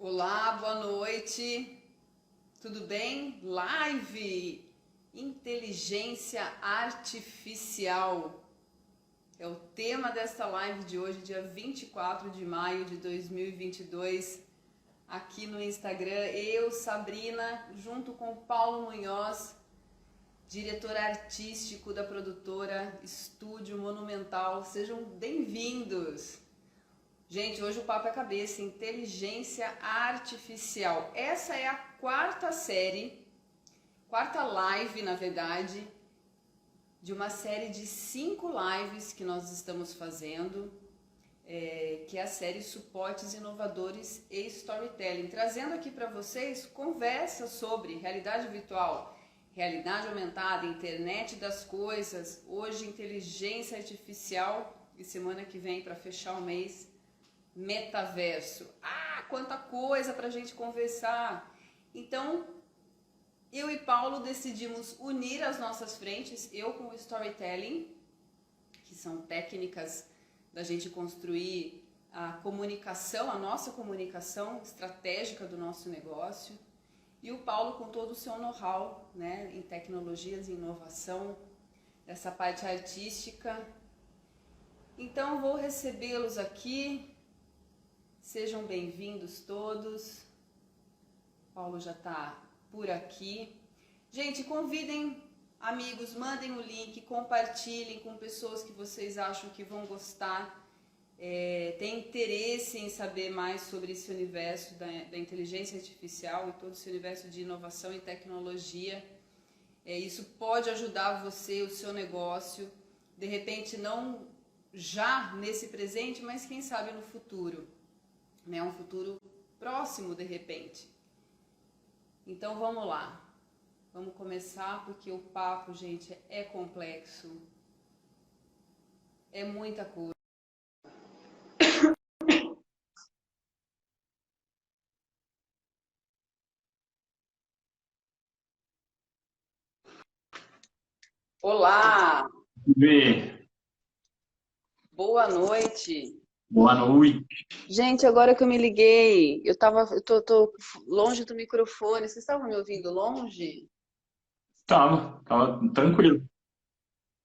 Olá, boa noite. Tudo bem? Live Inteligência Artificial é o tema desta live de hoje, dia 24 de maio de 2022, aqui no Instagram. Eu, Sabrina, junto com Paulo Munhoz, diretor artístico da produtora Estúdio Monumental. Sejam bem-vindos! Gente, hoje o papo é cabeça, inteligência artificial. Essa é a quarta live, na verdade, de uma série de 5 lives que nós estamos fazendo, que é a série Suportes Inovadores e Storytelling, trazendo aqui para vocês conversas sobre realidade virtual, realidade aumentada, internet das coisas, hoje inteligência artificial e semana que vem, para fechar o mês, metaverso. Quanta coisa pra gente conversar. Então, eu e Paulo decidimos unir as nossas frentes, eu com o storytelling, que são técnicas da gente construir a comunicação, a nossa comunicação estratégica do nosso negócio, e o Paulo com todo o seu know-how, né, em tecnologias e inovação, essa parte artística. Então, vou recebê-los aqui. Sejam bem-vindos todos. Paulo já está por aqui. Gente, convidem amigos, mandem o link, compartilhem com pessoas que vocês acham que vão gostar, têm interesse em saber mais sobre esse universo da inteligência artificial e todo esse universo de inovação e tecnologia. Isso pode ajudar você, o seu negócio, de repente não já nesse presente, mas quem sabe no futuro. Um futuro próximo, de repente. Então vamos lá, vamos começar, porque o papo, gente, é complexo, é muita coisa. Olá, boa noite. Boa noite. Gente, agora que eu me liguei, eu tô longe do microfone. Vocês estavam me ouvindo longe? Tava tranquilo.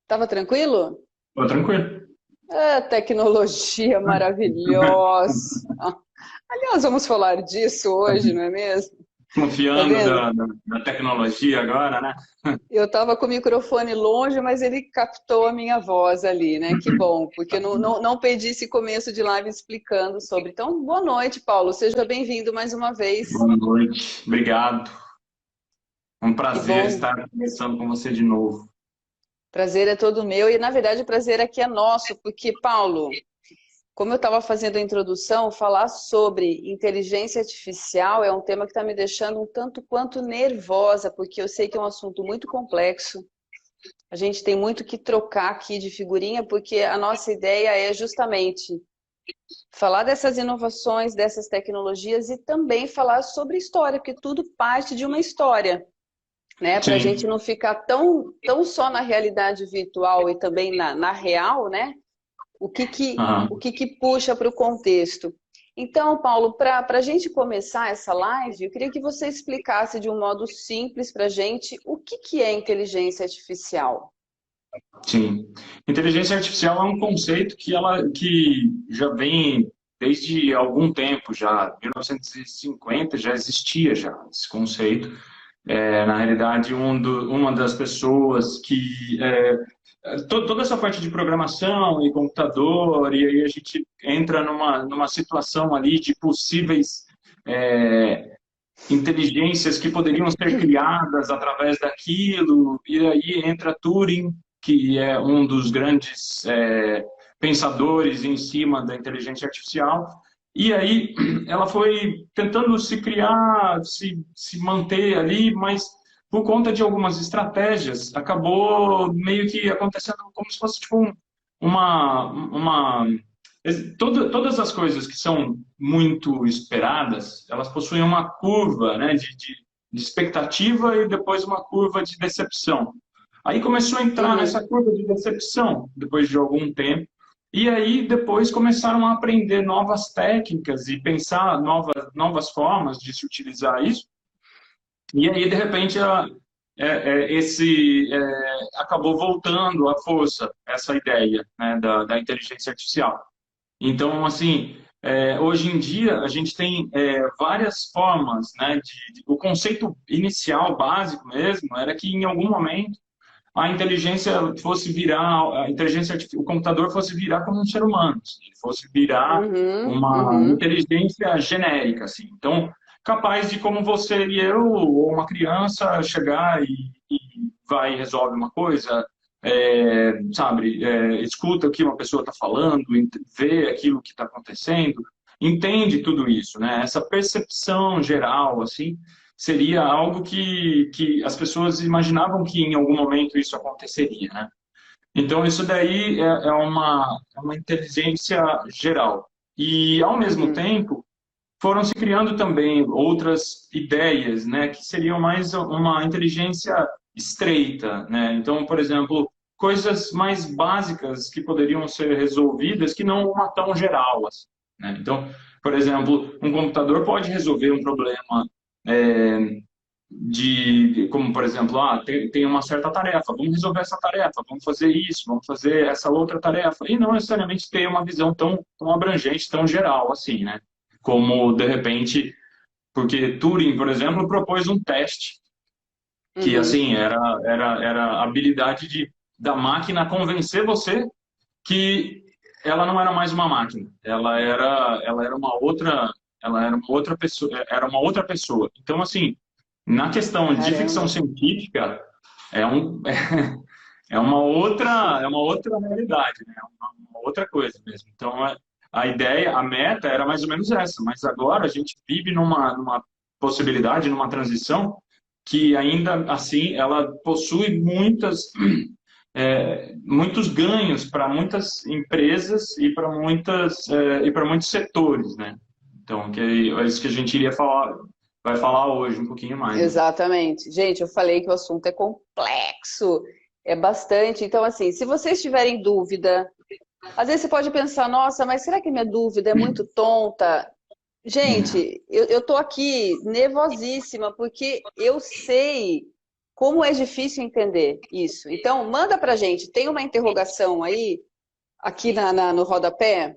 Tava tranquilo? Tava tranquilo. Tecnologia maravilhosa. Aliás, vamos falar disso hoje, não é mesmo? Confiando Tá da tecnologia agora, né? Eu tava com o microfone longe, mas ele captou a minha voz ali, né? Que bom, porque eu não perdi esse começo de live explicando sobre. Então, boa noite, Paulo. Seja bem-vindo mais uma vez. Boa noite. Obrigado. É um prazer estar conversando com você de novo. Prazer é todo meu e, na verdade, o prazer aqui é nosso, porque, Paulo, como eu estava fazendo a introdução, falar sobre inteligência artificial é um tema que está me deixando um tanto quanto nervosa, porque eu sei que é um assunto muito complexo. A gente tem muito que trocar aqui de figurinha, porque a nossa ideia é justamente falar dessas inovações, dessas tecnologias e também falar sobre história, porque tudo parte de uma história, né? Para a gente não ficar tão só na realidade virtual e também na real, né? O que puxa para o contexto. Então, Paulo, para a gente começar essa live, eu queria que você explicasse de um modo simples para a gente o que é inteligência artificial. Sim. Inteligência artificial é um conceito que já vem desde algum tempo já. 1950 já existia já esse conceito. Na realidade, uma das pessoas que... toda essa parte de programação e computador, e aí a gente entra numa situação ali de possíveis inteligências que poderiam ser criadas através daquilo, e aí entra Turing, que é um dos grandes pensadores em cima da inteligência artificial, e aí ela foi tentando se criar, se manter ali, mas por conta de algumas estratégias, acabou meio que acontecendo como se fosse tipo uma todas as coisas que são muito esperadas, elas possuem uma curva, né, de expectativa e depois uma curva de decepção. Aí começou a entrar nessa curva de decepção, depois de algum tempo, E aí depois começaram a aprender novas técnicas e pensar novas formas de se utilizar isso. E aí, de repente, acabou voltando à força essa ideia, né, da inteligência artificial. Então, assim, hoje em dia a gente tem várias formas, né, o conceito inicial, básico mesmo, era que em algum momento o computador fosse virar como um ser humano, assim, fosse virar Uhum, uma uhum. inteligência genérica, assim. Então, capaz de como você e eu, ou uma criança, chegar e vai e resolve uma coisa, sabe, escuta o que uma pessoa está falando, vê aquilo que está acontecendo, entende tudo isso, né? Essa percepção geral, assim, seria algo que as pessoas imaginavam que em algum momento isso aconteceria, né? Então, isso daí é uma inteligência geral. E, ao mesmo Uhum. tempo, foram se criando também outras ideias, né, que seriam mais uma inteligência estreita, né? Então, por exemplo, coisas mais básicas que poderiam ser resolvidas que não uma tão geral, assim, né? Então, por exemplo, um computador pode resolver um problema é, como por exemplo, tem uma certa tarefa, vamos resolver essa tarefa, vamos fazer isso, vamos fazer essa outra tarefa, e não necessariamente ter uma visão tão abrangente, tão geral assim, né? Como, de repente, porque Turing, por exemplo, propôs um teste que, Uhum. assim, era a habilidade da máquina convencer você que ela não era mais uma máquina, ela era uma outra pessoa, era uma outra pessoa. Então, assim, na questão de ficção Caramba. científica, é, um, é uma outra realidade, né? Uma outra coisa mesmo. Então, a ideia, a meta era mais ou menos essa, mas agora a gente vive numa possibilidade, numa transição que ainda assim ela possui muitos ganhos para muitas empresas e para muitos setores, né? Então, é isso que a gente vai falar hoje um pouquinho mais, né? Exatamente. Gente, eu falei que o assunto é complexo, é bastante. Então, assim, se vocês tiverem dúvida, às vezes você pode pensar, nossa, mas será que minha dúvida é muito tonta? Gente, eu tô aqui nervosíssima porque eu sei como é difícil entender isso. Então, manda pra gente. Tem uma interrogação aí, aqui no rodapé.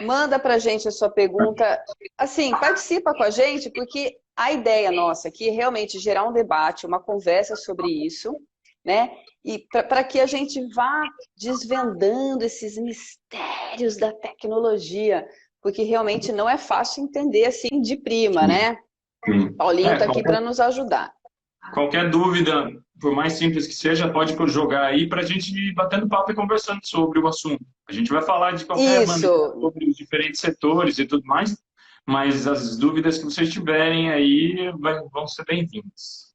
Manda pra gente a sua pergunta. Assim, participa com a gente, porque a ideia nossa aqui é realmente gerar um debate, uma conversa sobre isso, né? E para que a gente vá desvendando esses mistérios da tecnologia, porque realmente não é fácil entender assim de prima, Sim, né? sim. Paulinho está aqui Qualquer, para nos ajudar. qualquer dúvida, por mais simples que seja, pode jogar aí para a gente ir batendo papo e conversando sobre o assunto. A gente vai falar de qualquer maneira Isso, sobre os diferentes setores e tudo mais, mas as dúvidas que vocês tiverem aí vão ser bem-vindas.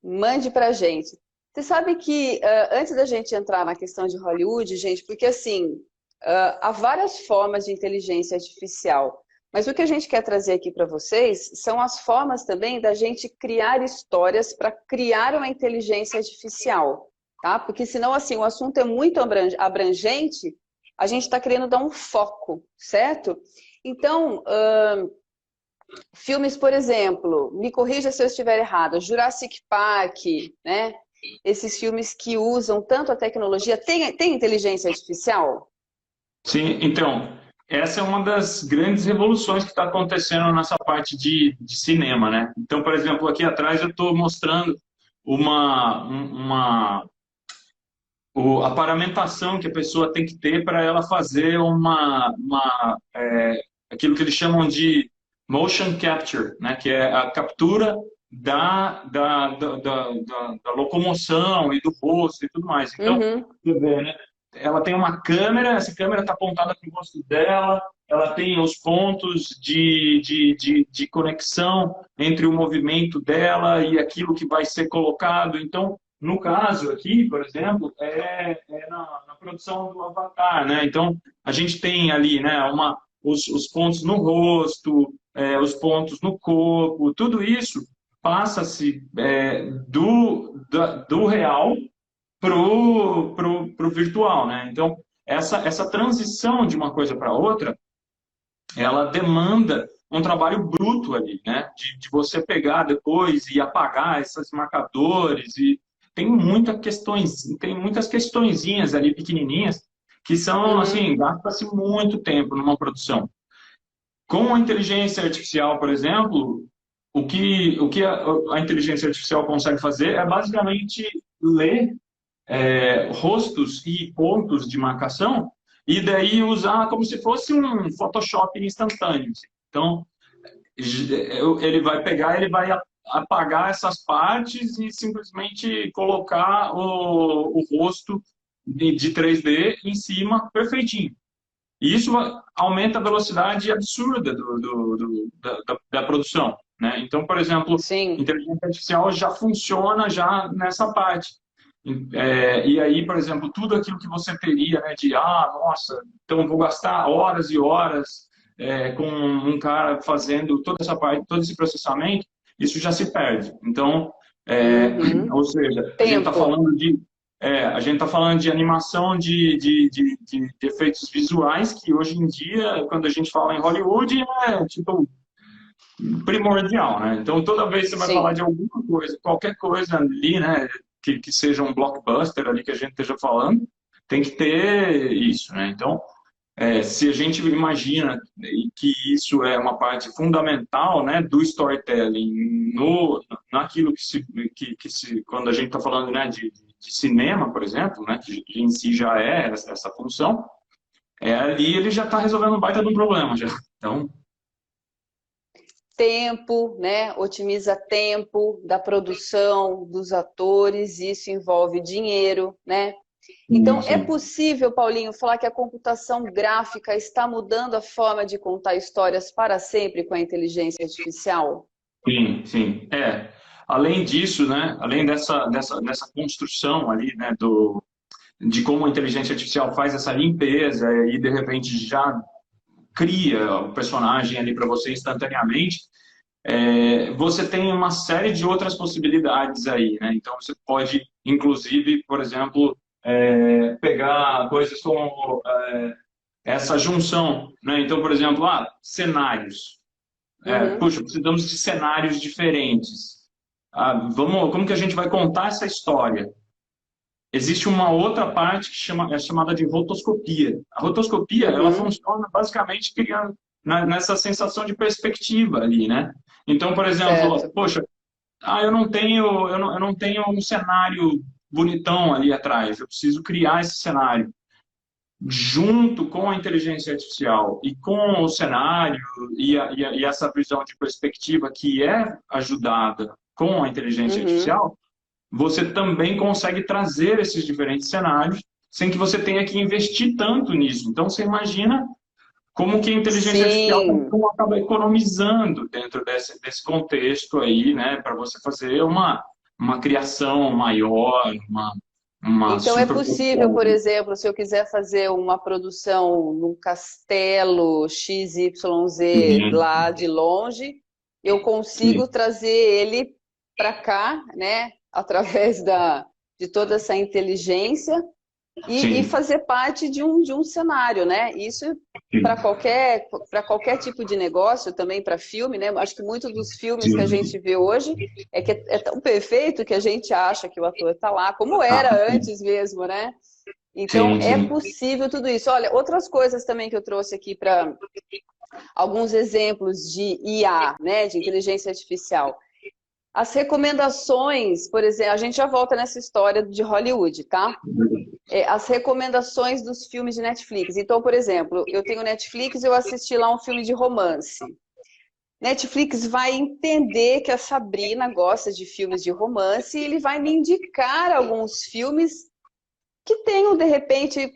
mande pra gente. Você sabe que antes da gente entrar na questão de Hollywood, gente, porque assim, há várias formas de inteligência artificial, mas o que a gente quer trazer aqui para vocês são as formas também da gente criar histórias para criar uma inteligência artificial, tá? Porque senão, assim, o assunto é muito abrangente, a gente está querendo dar um foco, certo? Então, filmes, por exemplo, me corrija se eu estiver errado, Jurassic Park, né? Esses filmes que usam tanto a tecnologia, tem inteligência artificial? Sim, então, essa é uma das grandes revoluções que está acontecendo nessa parte de cinema, né? Então, por exemplo, aqui atrás eu estou mostrando a paramentação que a pessoa tem que ter para ela fazer aquilo que eles chamam de motion capture, né? Que é a captura da locomoção e do rosto e tudo mais. Então, Uhum, você vê, né? Ela tem uma câmera, essa câmera está apontada para o rosto dela, ela tem os pontos de conexão entre o movimento dela e aquilo que vai ser colocado. Então, no caso aqui, por exemplo, é na produção do Avatar, né? Então, a gente tem ali, né, os pontos no rosto, os pontos no corpo, tudo isso passa-se do real pro virtual, né? Então, essa transição de uma coisa para outra, ela demanda um trabalho bruto ali, né? De você pegar depois e apagar esses marcadores e tem muitas questõezinhas ali pequenininhas que são assim, gasta-se muito tempo numa produção. Com a inteligência artificial, por exemplo, o que a inteligência artificial consegue fazer é basicamente ler rostos e pontos de marcação e daí usar como se fosse um Photoshop instantâneo. Então, ele vai pegar, ele vai apagar essas partes e simplesmente colocar o rosto de 3D em cima perfeitinho. E isso aumenta a velocidade absurda da produção, né? Então, por exemplo, Sim. inteligência artificial já funciona já nessa parte. E aí, por exemplo, tudo aquilo que você teria, né, nossa, então vou gastar horas e horas com um cara fazendo toda essa parte, todo esse processamento, isso já se perde. Então, ou seja, Tempo. a gente está falando de animação de efeitos visuais que hoje em dia, quando a gente fala em Hollywood, é tipo primordial, né? Então, toda vez que você vai falar Sim. de alguma coisa, qualquer coisa ali, né, que seja um blockbuster ali que a gente esteja falando, tem que ter isso, né? Então, se a gente imagina que isso é uma parte fundamental, né, do storytelling naquilo quando a gente está falando, né, de cinema, por exemplo, né, que em si já é essa função, ali ele já está resolvendo um baita de um problema já. Então, Tempo, né? Otimiza tempo da produção, dos atores, isso envolve dinheiro, né? Então, é sim, possível, Paulinho, falar que a computação gráfica está mudando a forma de contar histórias para sempre com a inteligência artificial? sim, sim. Além disso, né, além dessa construção ali, né, de como a inteligência artificial faz essa limpeza e de repente já cria o personagem ali para você instantaneamente, você tem uma série de outras possibilidades aí, né? Então você pode, inclusive, por exemplo, pegar coisas como essa junção, né? Então, por exemplo, cenários. Uhum, Puxa, precisamos de cenários diferentes. Como que a gente vai contar essa história? Existe uma outra parte que é chamada de rotoscopia. A rotoscopia, ela uhum, funciona basicamente criando nessa sensação de perspectiva ali, né? Então, por exemplo, certo. poxa, eu não tenho um cenário bonitão ali atrás. Eu preciso criar esse cenário junto com a inteligência artificial e com o cenário e essa visão de perspectiva que é ajudada com a inteligência Uhum. artificial, você também consegue trazer esses diferentes cenários sem que você tenha que investir tanto nisso. Então, você imagina como que a inteligência artificial Sim. acaba economizando dentro desse contexto aí, né, para você fazer uma criação maior, uma Então é possível, por superprodução. exemplo, se eu quiser fazer uma produção num castelo XYZ Sim, lá de longe, eu consigo sim, trazer ele para cá, né, através de toda essa inteligência e sim, fazer parte de um cenário, né? Isso sim, para qualquer tipo de negócio, também para filme, né? Acho que muitos dos filmes que a sim. gente vê hoje é tão perfeito que a gente acha que o ator está lá, como Ah, era sim, antes mesmo, né? Então sim, é sim. possível tudo isso. Olha, outras coisas também que eu trouxe aqui para alguns exemplos de IA, né? De inteligência artificial. As recomendações, por exemplo, a gente já volta nessa história de Hollywood, tá? As recomendações dos filmes de Netflix. Então, por exemplo, eu tenho Netflix e eu assisti lá um filme de romance. Netflix vai entender que a Sabrina gosta de filmes de romance e ele vai me indicar alguns filmes que tenham, de repente,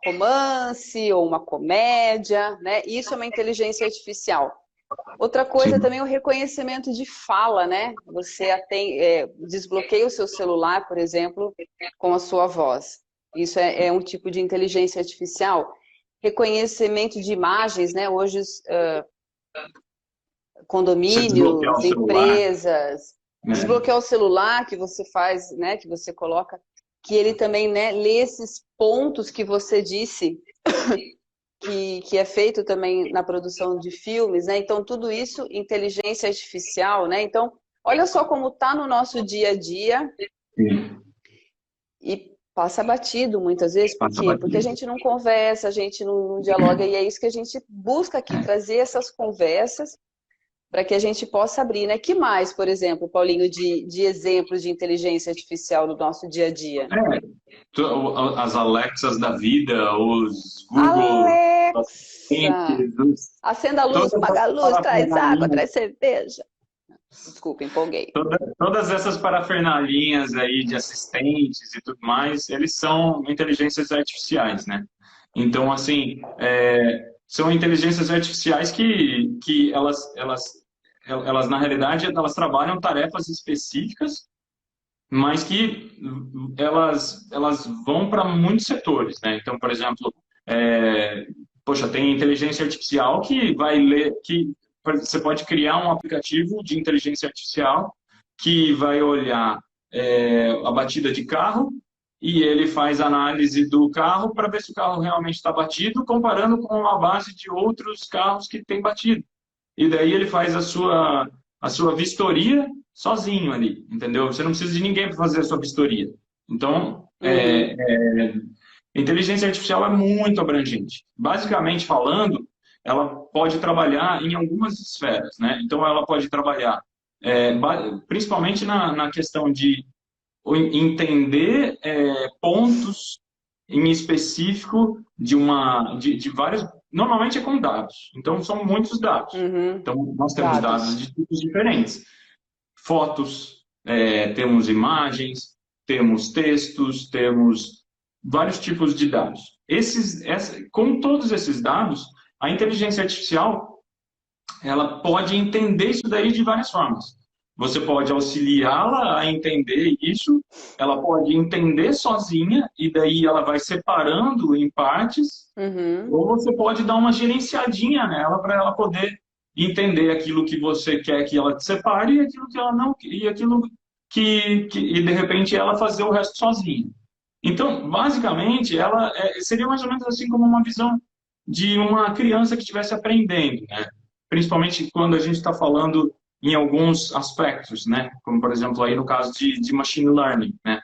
romance ou uma comédia, né? Isso é uma inteligência artificial. Outra coisa Sim. também é o reconhecimento de fala, né? Você desbloqueia o seu celular, por exemplo, com a sua voz. Isso é um tipo de inteligência artificial. Reconhecimento de imagens, né? Hoje, Você desbloquear o condomínios, celular, empresas, né? desbloquear o celular que você faz, né? Que você coloca. que ele também, né, lê esses pontos que você disse, que é feito também na produção de filmes, né? Então, tudo isso, inteligência artificial, né? Então, olha só como está no nosso dia a dia Sim, e passa batido muitas vezes. Por passa quê? Porque a batido. gente não conversa, a gente não dialoga, e é isso que a gente busca aqui, trazer essas conversas para que a gente possa abrir, né? Que mais, por exemplo, Paulinho, de exemplos de inteligência artificial no nosso dia a dia? É, as Alexas da vida, os Google Alexa! assistentes, Acenda a luz, todas apaga a essas luz, traz água, parafernalinhas, traz cerveja. Desculpa, empolguei. todas essas parafernalinhas aí de assistentes e tudo mais, eles são inteligências artificiais, né? Então, assim, são inteligências artificiais que elas, na realidade, elas trabalham tarefas específicas, mas que elas vão para muitos setores, né? Então, por exemplo, poxa, tem inteligência artificial que vai ler, que você pode criar um aplicativo de inteligência artificial que vai olhar a batida de carro e ele faz análise do carro para ver se o carro realmente está batido, comparando com a base de outros carros que têm batido. E daí ele faz a sua vistoria sozinho ali, entendeu? Você não precisa de ninguém para fazer a sua vistoria. Então, Uhum, inteligência artificial é muito abrangente. Basicamente falando, ela pode trabalhar em algumas esferas, né? Então, ela pode trabalhar principalmente na questão de entender pontos em específico de vários. Normalmente é com dados, então são muitos dados. uhum. Então, nós temos dados Dados. de tipos diferentes: fotos, temos imagens, temos textos, temos vários tipos de dados. Com todos esses dados, a inteligência artificial ela pode entender isso daí de várias formas. Você pode auxiliá-la a entender isso, ela pode entender sozinha, e daí ela vai separando em partes, Uhum. ou você pode dar uma gerenciadinha nela para ela poder entender aquilo que você quer que ela te separe e aquilo que ela não e aquilo e de repente ela fazer o resto sozinha. Então, basicamente, ela seria mais ou menos assim como uma visão de uma criança que estivesse aprendendo, né? Principalmente quando a gente está falando em alguns aspectos, né? Como, por exemplo, aí no caso de machine learning, né?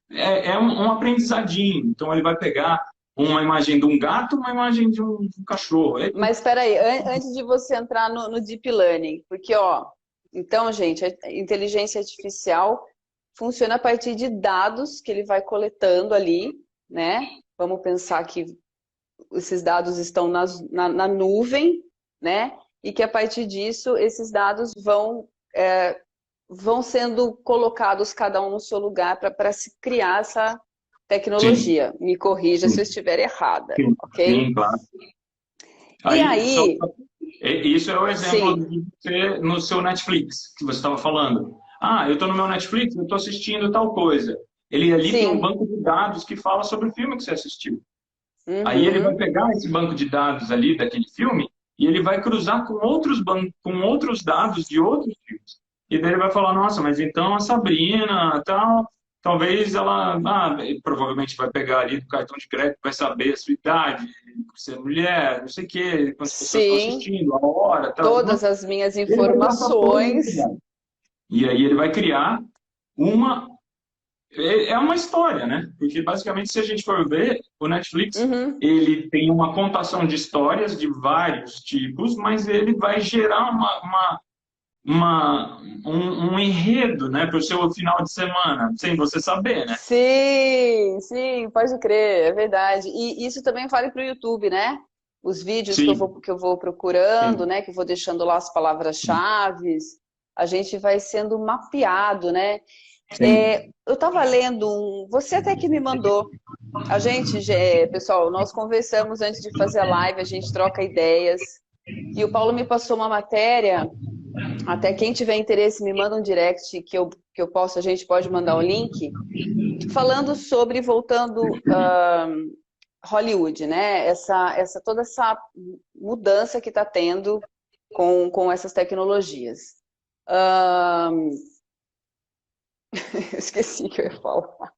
É um aprendizadinho. Então, ele vai pegar uma imagem de um gato, uma imagem de um cachorro. Mas espera aí, antes de você entrar no Deep Learning, porque, ó, então, gente, a inteligência artificial funciona a partir de dados que ele vai coletando ali, né? Vamos pensar que esses dados estão na nuvem, né? E que a partir disso, esses dados vão sendo colocados cada um no seu lugar para se criar essa Sim, tecnologia. Me corrija se eu sim, estiver errada, sim, ok? sim, claro. E Aí, aí, isso é o exemplo sim, de você no seu Netflix, que você estava falando. Ah, eu estou no meu Netflix, eu estou assistindo tal coisa. Ele ali tem um sim, banco de dados que fala sobre o filme que você assistiu. Aí ele vai uhum. pegar esse banco de dados ali daquele filme e ele vai cruzar com outros dados de outros filmes. E daí ele vai falar, nossa, mas então a Sabrina, tal, talvez ela, provavelmente vai pegar ali do cartão de crédito, vai saber a sua idade, se é mulher, não sei o quê, quantas pessoas estão Sim, assistindo, a hora, tal. todas as minhas Ele vai traçar todos esses informações. dados. E aí ele vai criar uma é uma história, né? Porque basicamente, se a gente for ver, o Netflix Uhum. ele tem uma contação de histórias de vários tipos, mas ele vai gerar um enredo, né, para o seu final de semana, sem você saber, né? Sim, sim, pode crer, é verdade. E isso também vale para o YouTube, né? Os vídeos que eu Sim, vou, que eu vou procurando, sim, né? Que eu vou deixando lá as palavras-chave, a gente vai sendo mapeado, né? sim, Eu estava lendo você até que me mandou. A gente, pessoal, nós conversamos antes de fazer a live, a gente troca ideias. E o Paulo me passou uma matéria. Até quem tiver interesse, me manda um direct que eu posso, a gente pode mandar o link falando sobre, voltando Hollywood, né? Toda essa mudança que está tendo com essas tecnologias. Ahn, eu esqueci o que eu ia falar.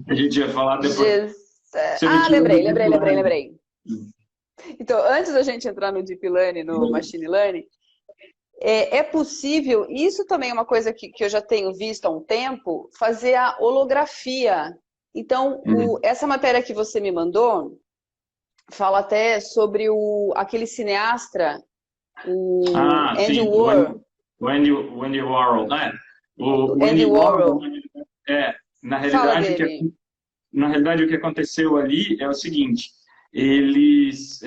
A gente ia falar depois. Ges- Você me Ah, tirou do lembrei. Então, antes da gente entrar no Deep Learning, no Machine Learning, é possível, isso também é uma coisa que eu já tenho visto há um tempo, fazer a holografia. Então, Uhum. essa matéria que você me mandou fala até sobre aquele cineasta, o Ah, Andy sim, Warhol. O Andy Warhol. O Andy Andy Warhol, Warhol. é, na Fala realidade, dele. na realidade, o que aconteceu ali é o seguinte: eles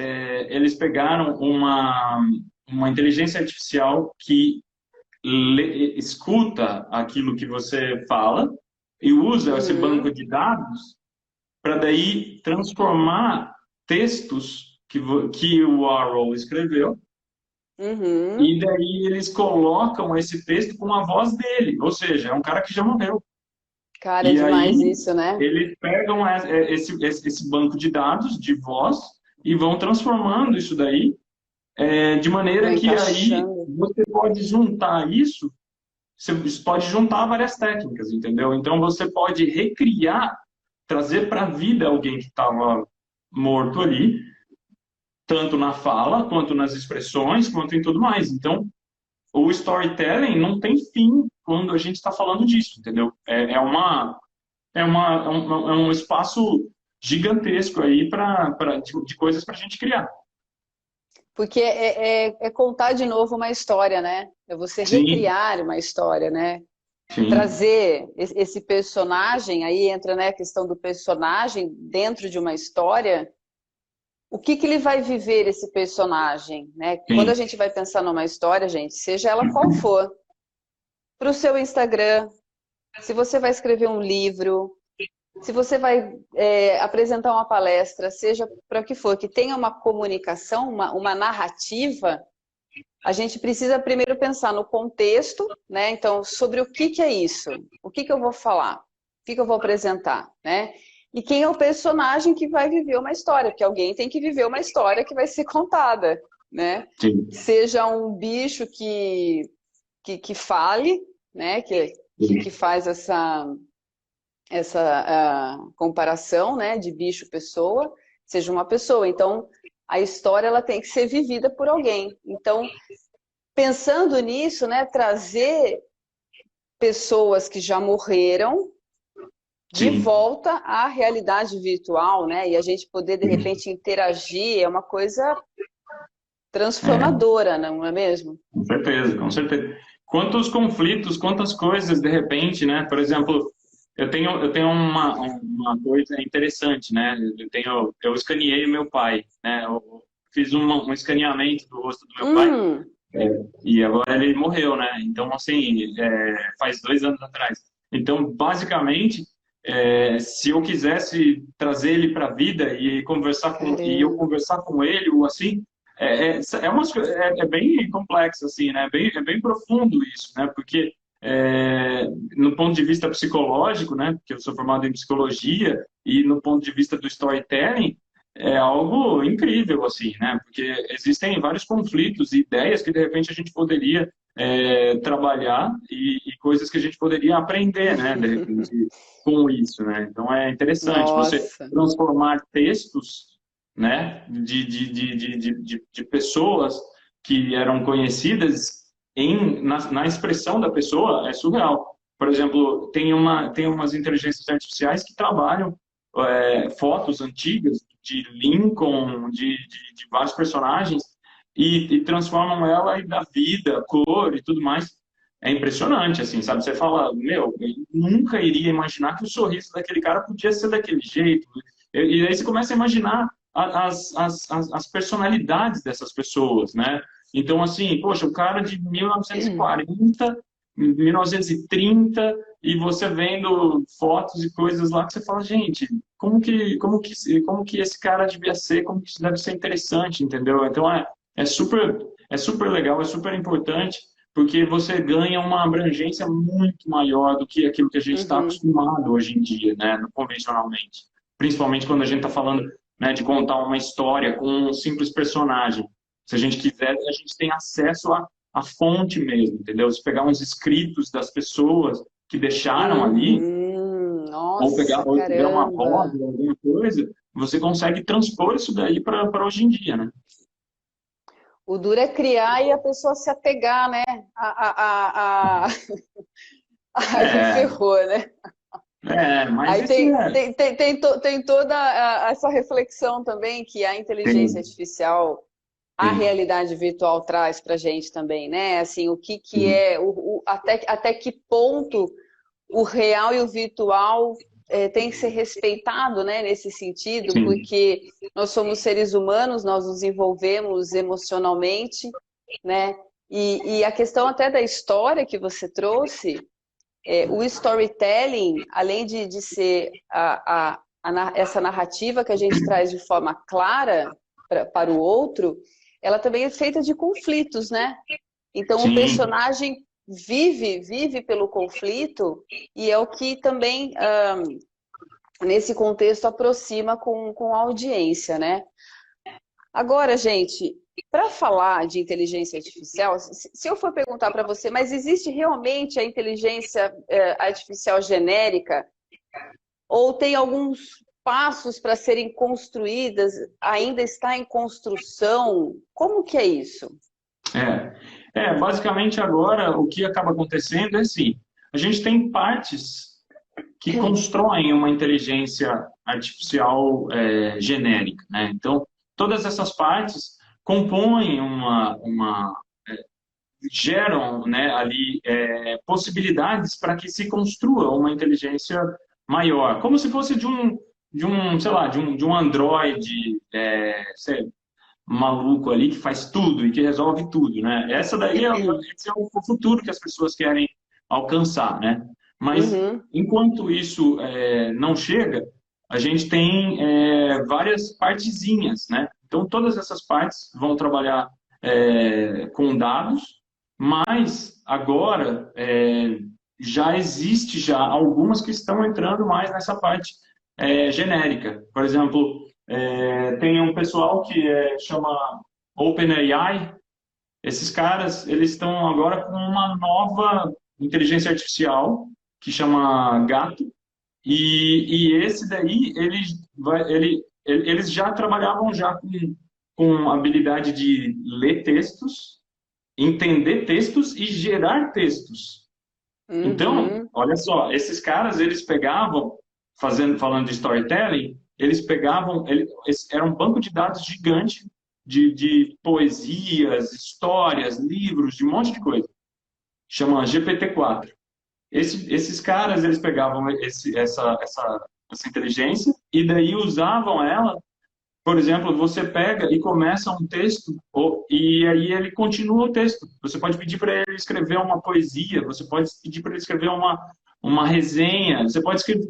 pegaram uma inteligência artificial que escuta aquilo que você fala e usa esse banco Uhum, de dados para daí transformar textos que o Warhol escreveu uhum. e daí eles colocam esse texto com a voz dele, ou seja, é um cara que já morreu. Cara, é E demais aí isso, né? eles pegam esse banco de dados de voz e vão transformando isso daí de Vou maneira que aí encaixando. você pode juntar isso, você pode juntar várias técnicas, entendeu? Então você pode recriar, trazer para a vida alguém que estava morto ali, tanto na fala, quanto nas expressões, quanto em tudo mais. Então, o storytelling não tem fim quando a gente está falando disso, entendeu? É um espaço gigantesco aí de coisas para a gente criar. Porque é contar de novo uma história, né? É você Sim, recriar uma história, né? sim, Trazer esse personagem, aí entra, né, a questão do personagem dentro de uma história. O que ele vai viver, esse personagem, né? Quando a sim. gente vai pensar numa história, gente, seja ela qual for, para o seu Instagram, se você vai escrever um livro, se você vai apresentar uma palestra, seja para o que for, que tenha uma comunicação, uma narrativa, a gente precisa primeiro pensar no contexto, né? Então, sobre o que é isso? O que eu vou falar? O que eu vou apresentar, né? E quem é o personagem que vai viver uma história? Porque alguém tem que viver uma história que vai ser contada, né? Sim, Seja um bicho que fale, né? Que sim, faz essa comparação, né? De bicho-pessoa, seja uma pessoa. Então, a história ela tem que ser vivida por alguém. Então, pensando nisso, né, trazer pessoas que já morreram de sim, volta à realidade virtual, né? E a gente poder de sim. repente interagir é uma coisa É, transformadora, não é mesmo? com certeza, com certeza. Quantos conflitos, quantas coisas de repente, né? Por exemplo, eu tenho uma coisa interessante, né? Eu escaneei o meu pai, né? Eu fiz um escaneamento do rosto do meu pai Hum, e agora ele morreu, né? Então, assim, faz 2 anos atrás. Então, basicamente, se eu quisesse trazer ele para a vida e eu caramba. conversar com ele, ou assim, é bem complexo, assim, né? É bem profundo isso, né? Porque no ponto de vista psicológico, né? Porque eu sou formado em psicologia e no ponto de vista do storytelling é algo incrível, assim, né? Porque existem vários conflitos e ideias que, de repente, a gente poderia trabalhar e coisas que a gente poderia aprender, né? De repente, com isso, né? Então, é interessante você Nossa. transformar textos, né? De pessoas que eram conhecidas na expressão da pessoa, é surreal. Por exemplo, tem umas inteligências artificiais que trabalham fotos antigas de Lincoln, de vários personagens, e transformam ela e dá vida, cor e tudo mais. É impressionante, assim, sabe? Você fala, meu, eu nunca iria imaginar que o sorriso daquele cara podia ser daquele jeito. E aí você começa a imaginar as personalidades dessas pessoas, né? Então, assim, poxa, o cara de 1940, 1930, e você vendo fotos e coisas lá que você fala, gente, como que esse cara devia ser, como que isso deve ser interessante, entendeu? Então é super legal, é super importante, porque você ganha uma abrangência muito maior do que aquilo que a gente está Uhum. acostumado hoje em dia, né, convencionalmente. Principalmente quando a gente está falando, né, de contar uma história com um simples personagem. Se a gente quiser, a gente tem acesso à fonte mesmo, entendeu? Se pegar uns escritos das pessoas que deixaram ali, Nossa, ou tiver uma caramba. roda, alguma coisa, você consegue transpor isso daí para hoje em dia, né? O duro é criar e a pessoa se apegar, né? Aí É, ferrou, né? mas Aí isso tem toda essa reflexão também que a inteligência tem, artificial, a tem, realidade virtual traz para a gente também, né? Assim, o que, que tem, é, até que ponto o real e o virtual tem que ser respeitado, né, nesse sentido, sim, porque nós somos seres humanos, nós nos envolvemos emocionalmente, né? E a questão até da história que você trouxe, o storytelling, além de ser essa narrativa que a gente traz de forma clara para o outro, ela também é feita de conflitos, né? Então o sim. personagem vive pelo conflito e é o que também, nesse contexto, aproxima com a audiência, né? Agora, gente, para falar de inteligência artificial, se eu for perguntar para você, mas existe realmente a inteligência artificial genérica? Ou tem alguns passos para serem construídas, ainda está em construção? Como que é isso? Basicamente agora o que acaba acontecendo é assim, a gente tem partes que constroem uma inteligência artificial genérica, né? Então, todas essas partes compõem geram, né, ali possibilidades para que se construa uma inteligência maior, como se fosse sei lá, de um androide, maluco ali que faz tudo e que resolve tudo, né? Esse é o futuro que as pessoas querem alcançar, né? Mas Uhum. enquanto isso não chega, a gente tem várias partezinhas, né? Então todas essas partes vão trabalhar com dados, mas agora já existe já algumas que estão entrando mais nessa parte genérica. Por exemplo, tem um pessoal que chama OpenAI. Esses caras, eles estão agora com uma nova inteligência artificial que chama Gato. E esse daí, eles já trabalhavam já com habilidade de ler textos, entender textos e gerar textos. Então, Uhum. olha só, esses caras, eles pegavam, falando de storytelling, eles pegavam, era um banco de dados gigante de poesias, histórias, livros, de um monte de coisa. Chama GPT-4. Esses caras, eles pegavam essa inteligência e daí usavam ela. Por exemplo, você pega e começa um texto e aí ele continua o texto. Você pode pedir para ele escrever uma poesia, você pode pedir para ele escrever uma resenha, você pode escrever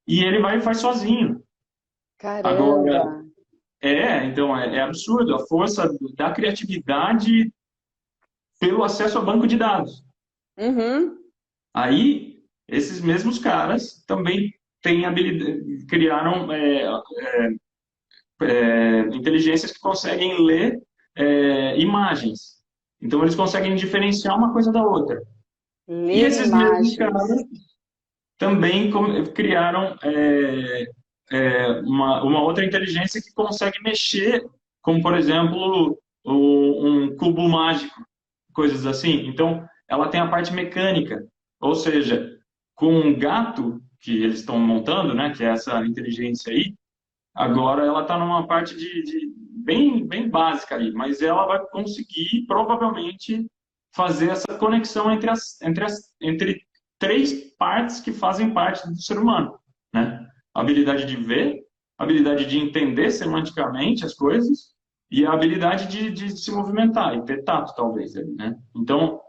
e ele vai e faz sozinho. Caramba. Agora, então é absurdo a força da criatividade pelo acesso a banco de dados. Uhum. Aí, esses mesmos caras também têm habilidade, criaram inteligências que conseguem ler imagens. Então, eles conseguem diferenciar uma coisa da outra. E Ler esses mesmos imagens. caras também criaram uma outra inteligência que consegue mexer, como, por exemplo, um cubo mágico, coisas assim. Então, ela tem a parte mecânica, ou seja, com um gato que eles estão montando, né, que é essa inteligência aí, agora ela está numa parte bem, bem básica ali, mas ela vai conseguir provavelmente fazer essa conexão entre três partes que fazem parte do ser humano, né? A habilidade de ver, a habilidade de entender semanticamente as coisas e a habilidade de se movimentar e ter tato, talvez, né? Então,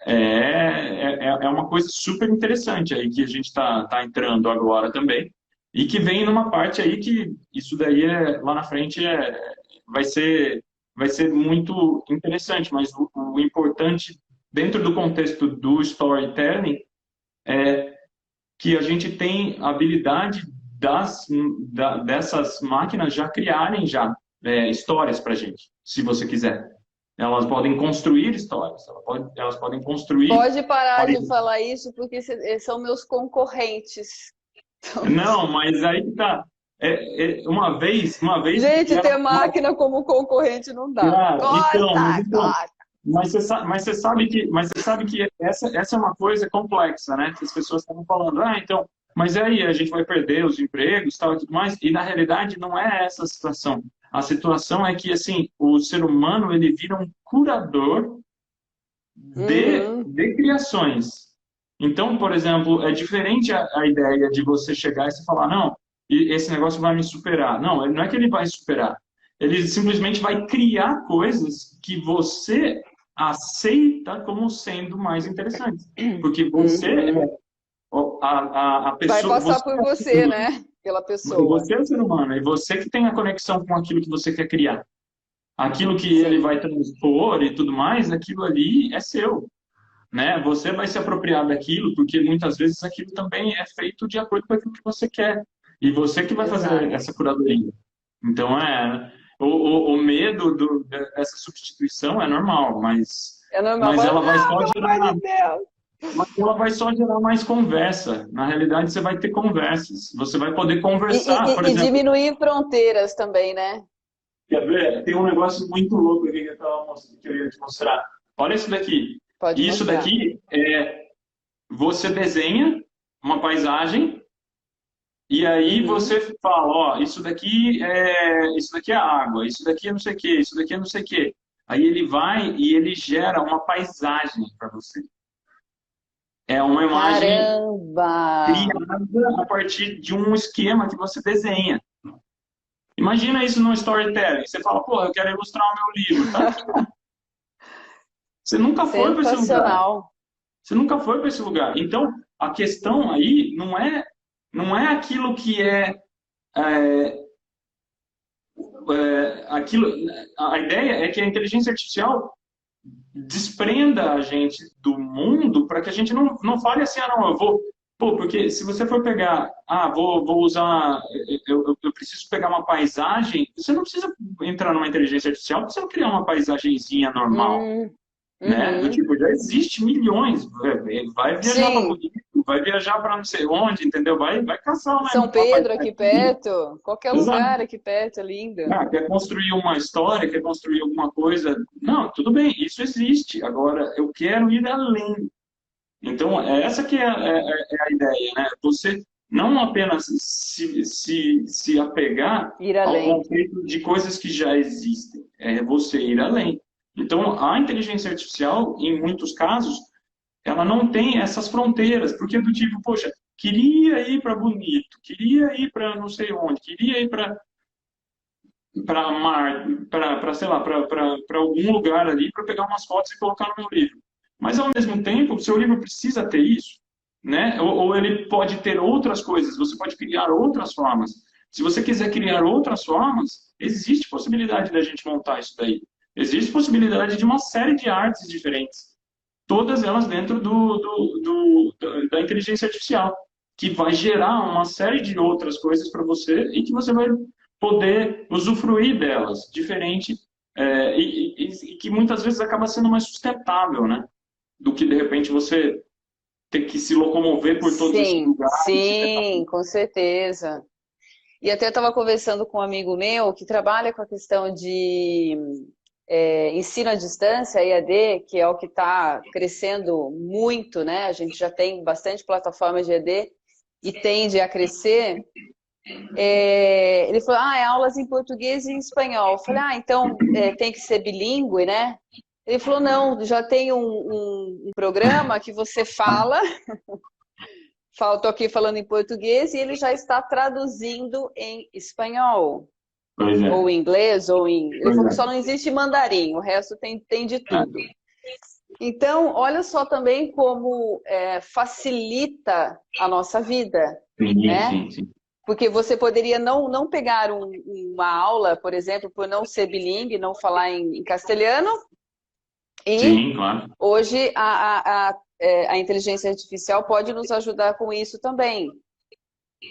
é uma coisa super interessante aí que a gente tá entrando agora também e que vem numa parte aí que isso daí lá na frente vai ser vai ser muito interessante, mas o importante dentro do contexto do storytelling é que a gente tem a habilidade dessas máquinas já criarem histórias para gente, se você quiser. Elas podem construir histórias, elas podem construir. Pode parar de falar isso porque são meus concorrentes. Não, mas aí que tá. Uma vez Gente, era ter máquina como concorrente não dá. Cara, Corta, corta. mas você sabe que essa é uma coisa complexa, né? Que as pessoas estavam falando, então, mas aí a gente vai perder os empregos, tal e tudo mais. E na realidade não é essa a situação. A situação é que assim, o ser humano ele vira um curador Uhum. de criações. Então, por exemplo, é diferente a ideia de você chegar e você falar, não, esse negócio vai me superar. Não, não é que ele vai superar. Ele simplesmente vai criar coisas que você aceita como sendo mais interessantes. Porque você Uhum. a Vai pessoa, passar você por é o ser você, humano. né? Pela pessoa. Você é o ser humano, e você que tem a conexão com aquilo que você quer criar. Aquilo que ele Sim, vai transpor e tudo mais, aquilo ali é seu, né? Você vai se apropriar daquilo, porque muitas vezes aquilo também é feito de acordo com aquilo que você quer. E você que vai fazer exato. essa curadoria. Então, o medo dessa substituição é normal, É normal mas falar, ela vai não, só pelo amor gerar, de Deus. mais conversa. Na realidade, você vai ter conversas. Você vai poder E, conversar, por e exemplo. diminuir fronteiras também, né? Quer ver? Tem um negócio muito louco aqui que eu ia te mostrar. Olha isso daqui. Pode Isso mostrar. daqui você desenha uma paisagem e aí Uhum. você fala, ó, isso daqui é água, isso daqui é não sei o quê, isso daqui é não sei o quê. Aí ele vai e ele gera uma paisagem para você. É uma imagem Caramba! criada a partir de um esquema que você desenha. Imagina isso no storytelling. Você fala, pô, eu quero ilustrar o meu livro. Tá aqui, ó. Você nunca foi para esse lugar. Sensacional. Você nunca foi para esse lugar. Então, a questão aí não é aquilo que aquilo. A ideia é que a inteligência artificial desprenda a gente do mundo para que a gente não fale assim, não, eu vou. Pô, porque se você for pegar, vou usar, eu preciso pegar uma paisagem, você não precisa entrar numa inteligência artificial para você criar uma paisagenzinha normal, Hum, né? Do uhum. tipo, já existe milhões, vai viajar para Sim, Bonito, vai viajar para não sei onde, entendeu? Vai caçar São uma Pedro aqui paisagem. perto, qualquer Exato. lugar aqui perto, é lindo. Quer construir uma história, quer construir alguma coisa. Não, tudo bem, isso existe. Agora, eu quero ir além. Então, essa que é a ideia, né? Você não apenas se apegar Ir ao além. conceito de coisas que já existem, é você ir além. Então, a inteligência artificial, em muitos casos, ela não tem essas fronteiras, porque do tipo, poxa, queria ir para Bonito, queria ir para não sei onde, queria ir para mar, para sei lá, para algum lugar ali para pegar umas fotos e colocar no meu livro. Mas ao mesmo tempo, o seu livro precisa ter isso, né? Ou ele pode ter outras coisas, você pode criar outras formas. Se você quiser criar outras formas, existe possibilidade da gente montar isso daí. Existe possibilidade de uma série de artes diferentes, todas elas dentro da inteligência artificial, que vai gerar uma série de outras coisas para você e que você vai poder usufruir delas, diferente, e que muitas vezes acaba sendo mais sustentável, né? Do que, de repente, você ter que se locomover por todos esses Sim, lugares e tentar... sim, com certeza. E até estava conversando com um amigo meu que trabalha com a questão de ensino à distância, EAD, que é o que está crescendo muito, né? A gente já tem bastante plataformas de EAD e tende a crescer. Ele falou, é aulas em português e em espanhol. Eu falei, então tem que ser bilíngue, né? Ele falou, não, já tem um programa que você fala, estou aqui falando em português e ele já está traduzindo em espanhol, Pois é, ou em inglês, ou em... Ele pois falou é. que só não existe mandarim, o resto tem de tudo. Então, olha só também como facilita a nossa vida, Sim, né? sim, sim. Porque você poderia não pegar uma aula, por exemplo, por não ser bilíngue, não falar em castelhano, e Sim, claro. hoje a inteligência artificial pode nos ajudar com isso também.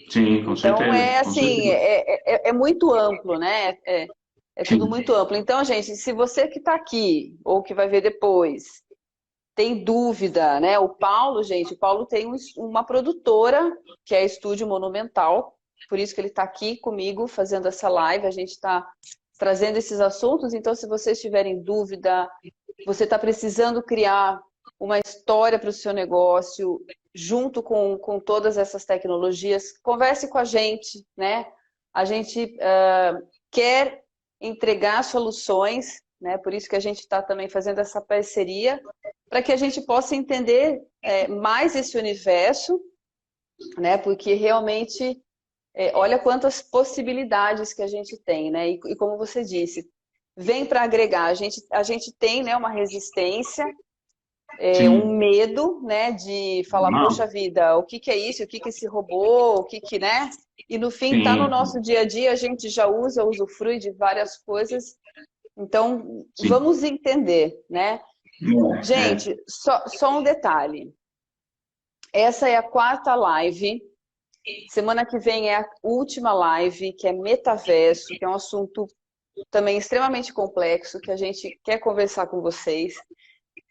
Sim, com Então, certeza, é com assim, certeza. é muito amplo, né? É tudo Sim, muito amplo. Então, gente, se você que está aqui, ou que vai ver depois, tem dúvida, né? O Paulo, gente, o Paulo tem uma produtora, que é a Estúdio Monumental, por isso que ele está aqui comigo fazendo essa live, a gente está trazendo esses assuntos, então se vocês tiverem dúvida, você está precisando criar uma história para o seu negócio, junto com todas essas tecnologias, converse com a gente, né? A gente quer entregar soluções, né? Por isso que a gente está também fazendo essa parceria, para que a gente possa entender mais esse universo, né? Porque realmente, olha quantas possibilidades que a gente tem, né? E como você disse, vem para agregar. A gente tem, né, uma resistência, um medo, né, de falar, poxa vida, o que que é isso? O que que é esse robô? O que que, né? E no fim, tá no nosso dia a dia, a gente já usufrui de várias coisas. Então, vamos entender, né? Gente, só um detalhe. Essa é a 4ª live. Semana que vem é a última live, que é metaverso, que é um assunto também extremamente complexo, que a gente quer conversar com vocês.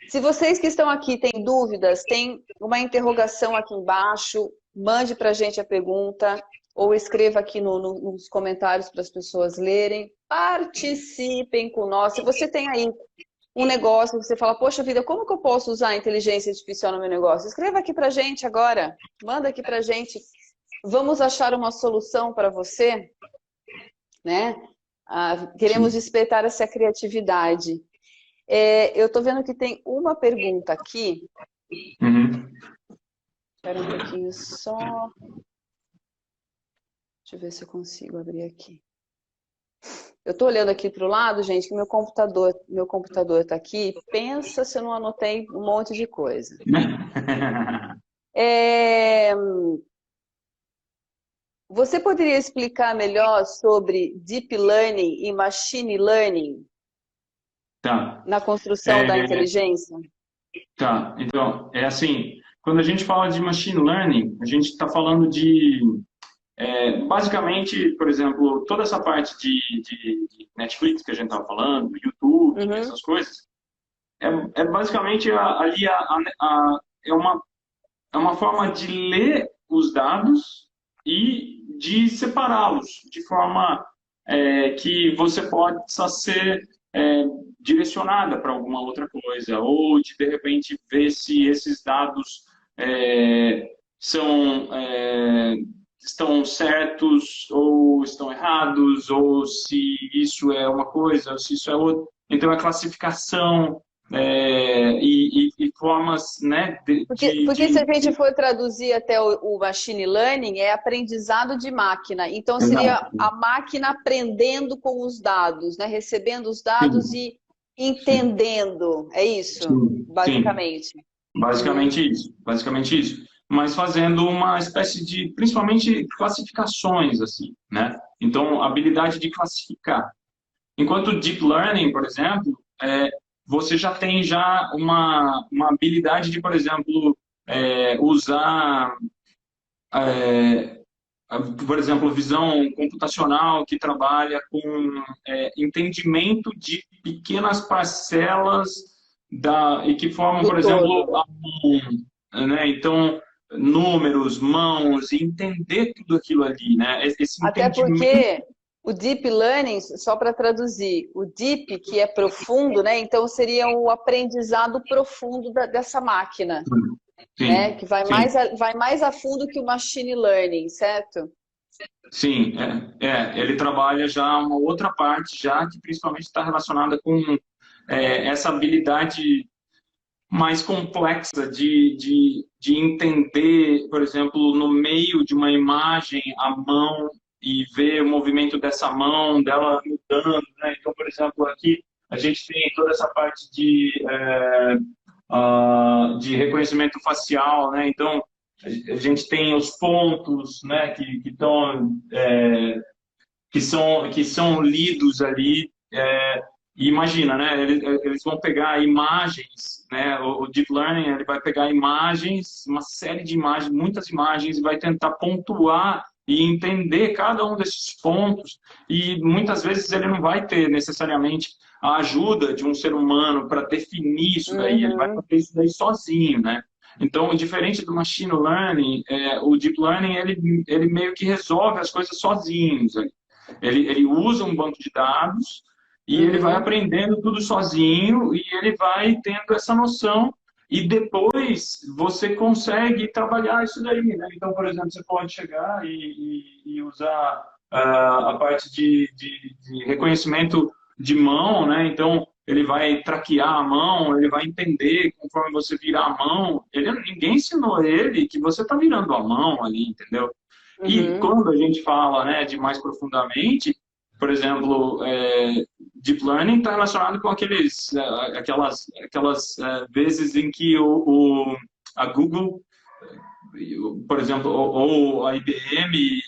Se vocês que estão aqui têm dúvidas, tem uma interrogação aqui embaixo, mande para a gente a pergunta ou escreva aqui nos comentários para as pessoas lerem. Participem com nós. Se você tem aí um negócio, você fala, poxa vida, como que eu posso usar a inteligência artificial no meu negócio? Escreva aqui para a gente agora. Manda aqui para a gente. Vamos achar uma solução para você, né? Queremos despertar essa criatividade. Eu estou vendo que tem uma pergunta aqui. Espera um pouquinho só. Deixa eu ver se eu consigo abrir aqui. Eu estou olhando aqui para o lado, gente, que meu computador está aqui. Pensa se eu não anotei um monte de coisa. Você poderia explicar melhor sobre Deep Learning e Machine Learning? Tá. Na construção da inteligência? Tá, então, é assim, quando a gente fala de Machine Learning, a gente está falando de, basicamente, por exemplo, toda essa parte de Netflix que a gente estava falando, YouTube, essas coisas, basicamente ali é uma forma de ler os dados e de separá-los de forma que você possa ser direcionada para alguma outra coisa, ou de repente ver se esses dados estão certos ou estão errados, ou se isso é uma coisa, ou se isso é outra. Então, a classificação e formas, né? Porque se a gente for traduzir até o machine learning, é aprendizado de máquina. Então, seria a máquina aprendendo com os dados, né? Recebendo os dados e entendendo. É isso, basicamente? Sim. Basicamente isso. Mas fazendo uma espécie de, principalmente, classificações, assim, né? Então, habilidade de classificar. Enquanto Deep Learning, por exemplo, você já tem uma habilidade de, por exemplo, usar, por exemplo, visão computacional que trabalha com entendimento de pequenas parcelas e que formam, por exemplo, a mão, né? Então, números, mãos, e entender tudo aquilo ali, né? Até porque o Deep Learning, só para traduzir, o Deep, que é profundo, né? Então seria o aprendizado profundo dessa máquina, né? Que vai mais a fundo que o Machine Learning, certo? Sim, ele trabalha já uma outra parte, já que principalmente está relacionada com essa habilidade mais complexa de entender, por exemplo, no meio de uma imagem, a mão e ver o movimento dessa mão, dela mudando, né? Então, por exemplo, aqui a gente tem toda essa parte de reconhecimento facial, né? Então, a gente tem os pontos, né, que são lidos ali. E imagina, né? Eles vão pegar imagens, né? O Deep Learning ele vai pegar imagens, uma série de imagens, muitas imagens, e vai tentar pontuar e entender cada um desses pontos, e muitas vezes ele não vai ter necessariamente a ajuda de um ser humano para definir isso daí, ele vai Uhum. fazer isso daí sozinho, né? Então, diferente do machine learning, o deep learning, ele meio que resolve as coisas sozinhos. Ele usa um banco de dados e ele vai Uhum. aprendendo tudo sozinho e ele vai tendo essa noção e depois você consegue trabalhar isso daí, né? Então, por exemplo, você pode chegar e usar a parte de reconhecimento de mão, né? Então, ele vai traquear a mão, ele vai entender conforme você virar a mão. Ninguém ensinou ele que você está virando a mão ali, entendeu? E Uhum. quando a gente fala, né, de mais profundamente, por exemplo, Deep Learning está relacionado com aquelas vezes em que a Google, por exemplo, ou a IBM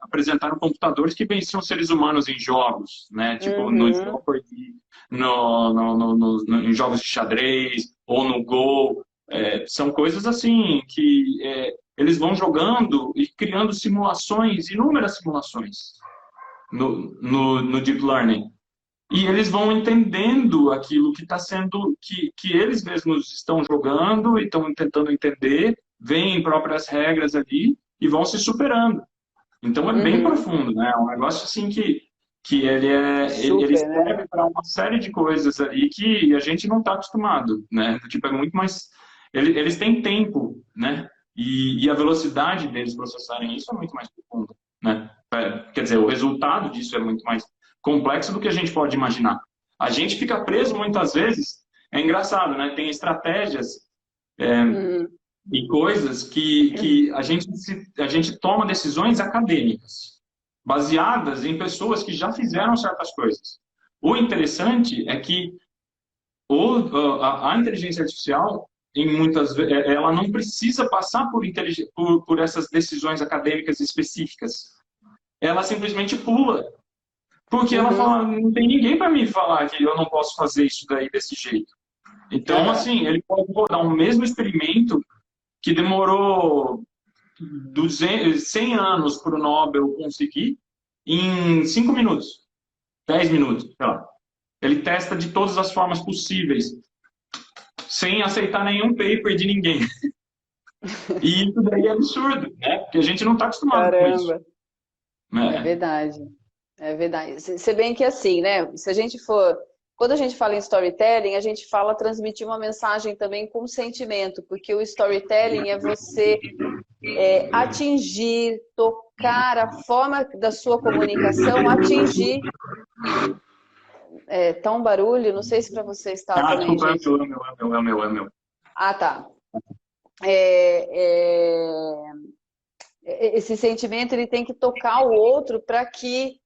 apresentaram computadores que venciam seres humanos em jogos, né? Tipo no Uhum. Jeopardy, em jogos de xadrez ou no Go. São coisas assim que eles vão jogando e criando simulações, inúmeras simulações no Deep Learning. E eles vão entendendo aquilo que está sendo, que eles mesmos estão jogando e estão tentando entender, veem próprias regras ali e vão se superando. Então é bem Uhum. profundo, né? É um negócio assim que ele Super, né? serve para uma série de coisas ali que a gente não está acostumado, né? Tipo, é muito mais. Eles têm tempo, né? E a velocidade deles processarem isso é muito mais profunda, né? Quer dizer, o resultado disso é muito mais complexo do que a gente pode imaginar. A gente fica preso muitas vezes, é engraçado, né? Tem estratégias Uhum. e coisas que a gente toma decisões acadêmicas, baseadas em pessoas que já fizeram certas coisas. O interessante é que a inteligência artificial, ela não precisa passar por essas decisões acadêmicas específicas. Ela simplesmente pula. Porque ela Uhum. fala, não tem ninguém para me falar que eu não posso fazer isso daí desse jeito. Então, Aham. assim, ele pode rodar um mesmo experimento que demorou 100 anos para o Nobel conseguir em 5 minutos, 10 minutos, sei lá. Ele testa de todas as formas possíveis, sem aceitar nenhum paper de ninguém. E isso daí é absurdo, né? Porque a gente não está acostumado com isso. Caramba. É Né? verdade. É verdade. Se bem que assim, né? Se a gente for. Quando a gente fala em storytelling, a gente fala transmitir uma mensagem também com sentimento, porque o storytelling é você atingir, tocar a forma da sua comunicação, atingir. Tá um barulho, não sei se para você está Ah, também, desculpa, gente. é o meu. Ah, tá. É, esse sentimento ele tem que tocar o outro para que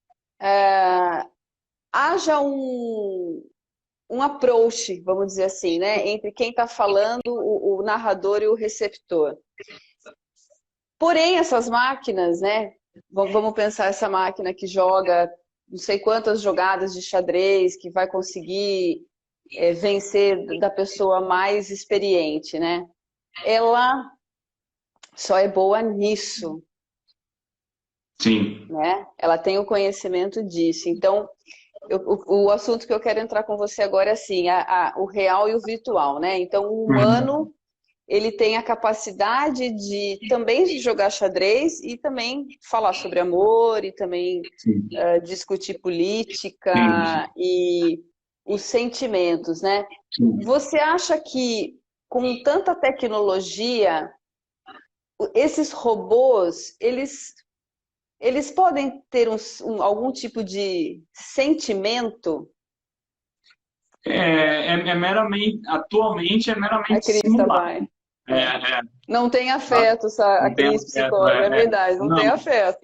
haja um approach, vamos dizer assim, né, entre quem está falando, o narrador e o receptor. Porém, essas máquinas, né, vamos pensar essa máquina que joga não sei quantas jogadas de xadrez, que vai conseguir vencer da pessoa mais experiente, né? Ela só é boa nisso, Sim. né? Ela tem o conhecimento disso. Então, o assunto que eu quero entrar com você agora é assim, o real e o virtual, né? Então, o Uhum. humano, ele tem a capacidade de também jogar xadrez e também falar sobre amor e também Sim. discutir Sim. política e os sentimentos, né? Sim. Você acha que com tanta tecnologia, esses robôs, eles podem ter algum tipo de sentimento? Atualmente é A meramente Cris simulado. vai. É, É. é, Não tem tá? afeto, a Não tem Cris, afeto, psicóloga, é verdade, não tem não, afeto.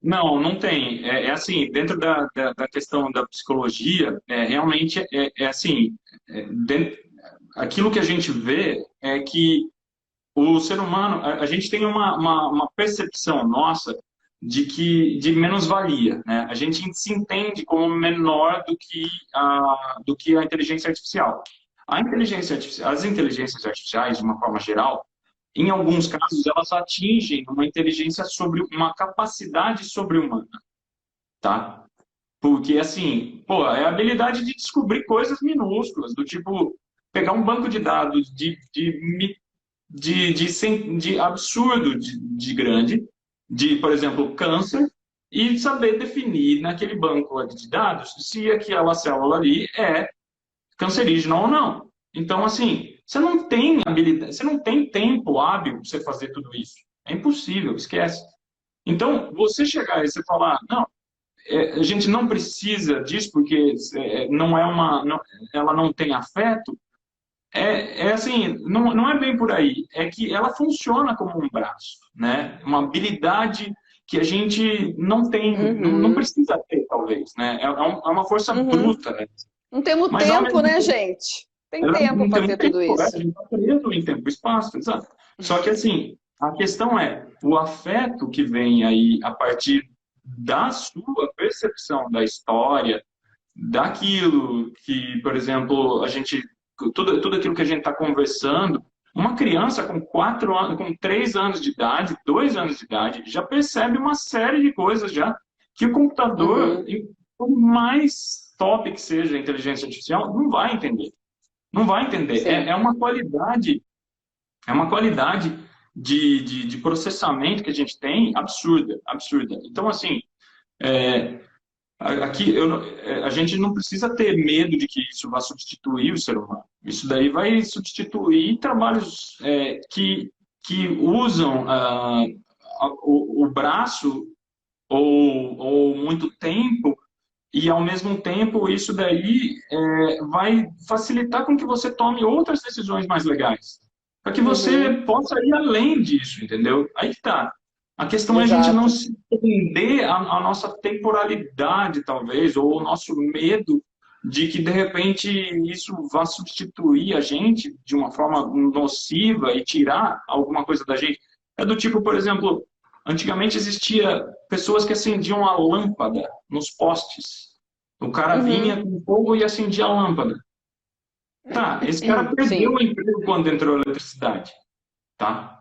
não tem. É assim, dentro da questão da psicologia, realmente é assim, aquilo que a gente vê é que o ser humano, a gente tem uma percepção nossa de menos-valia, né? A gente se entende como menor do que a inteligência artificial. As inteligências artificiais, de uma forma geral, em alguns casos, elas atingem uma inteligência sobre uma capacidade sobre-humana, tá? Porque, assim, pô, é a habilidade de descobrir coisas minúsculas, do tipo, pegar um banco de dados de absurdo de grande, de, por exemplo, câncer, e saber definir naquele banco de dados se aquela célula ali é cancerígena ou não. Então, assim, você não tem habilidade, você não tem tempo hábil para você fazer tudo isso. É impossível, esquece. Então, você chegar e você falar, não, a gente não precisa disso porque não é ela não tem afeto, assim, não é bem por aí. É que ela funciona como um braço, né? Uma habilidade que a gente não tem, não Uhum. precisa ter, talvez, né? É uma força Uhum. bruta, né? Não temos Mas ao tempo, mesmo né, tempo, gente? Tem ela tempo não para tem um ter tudo tempo, a isso. gente está preso em tempo e espaço, exato. Só que, assim, a questão é o afeto que vem aí a partir da sua percepção da história, daquilo que, por exemplo, tudo aquilo que a gente está conversando, uma criança com 4 anos, com 3 anos de idade, 2 anos de idade, já percebe uma série de coisas já que o computador, Uhum. por mais top que seja a inteligência artificial, não vai entender. Não vai entender. Sim. É uma qualidade de processamento que a gente tem absurda, absurda. Então, assim, é, aqui a gente não precisa ter medo de que isso vá substituir o ser humano. Isso daí vai substituir trabalhos que usam o braço ou muito tempo e, ao mesmo tempo, isso daí vai facilitar com que você tome outras decisões mais legais. Para que você Uhum. possa ir além disso, entendeu? Aí que tá. A questão é a gente não Exato. se prender à nossa temporalidade, talvez, ou o nosso medo de que, de repente, isso vá substituir a gente de uma forma nociva e tirar alguma coisa da gente. É do tipo, por exemplo, antigamente existia pessoas que acendiam a lâmpada nos postes. O cara vinha Uhum. com fogo e acendia a lâmpada. Tá, esse cara perdeu Sim. o emprego quando entrou a eletricidade, tá?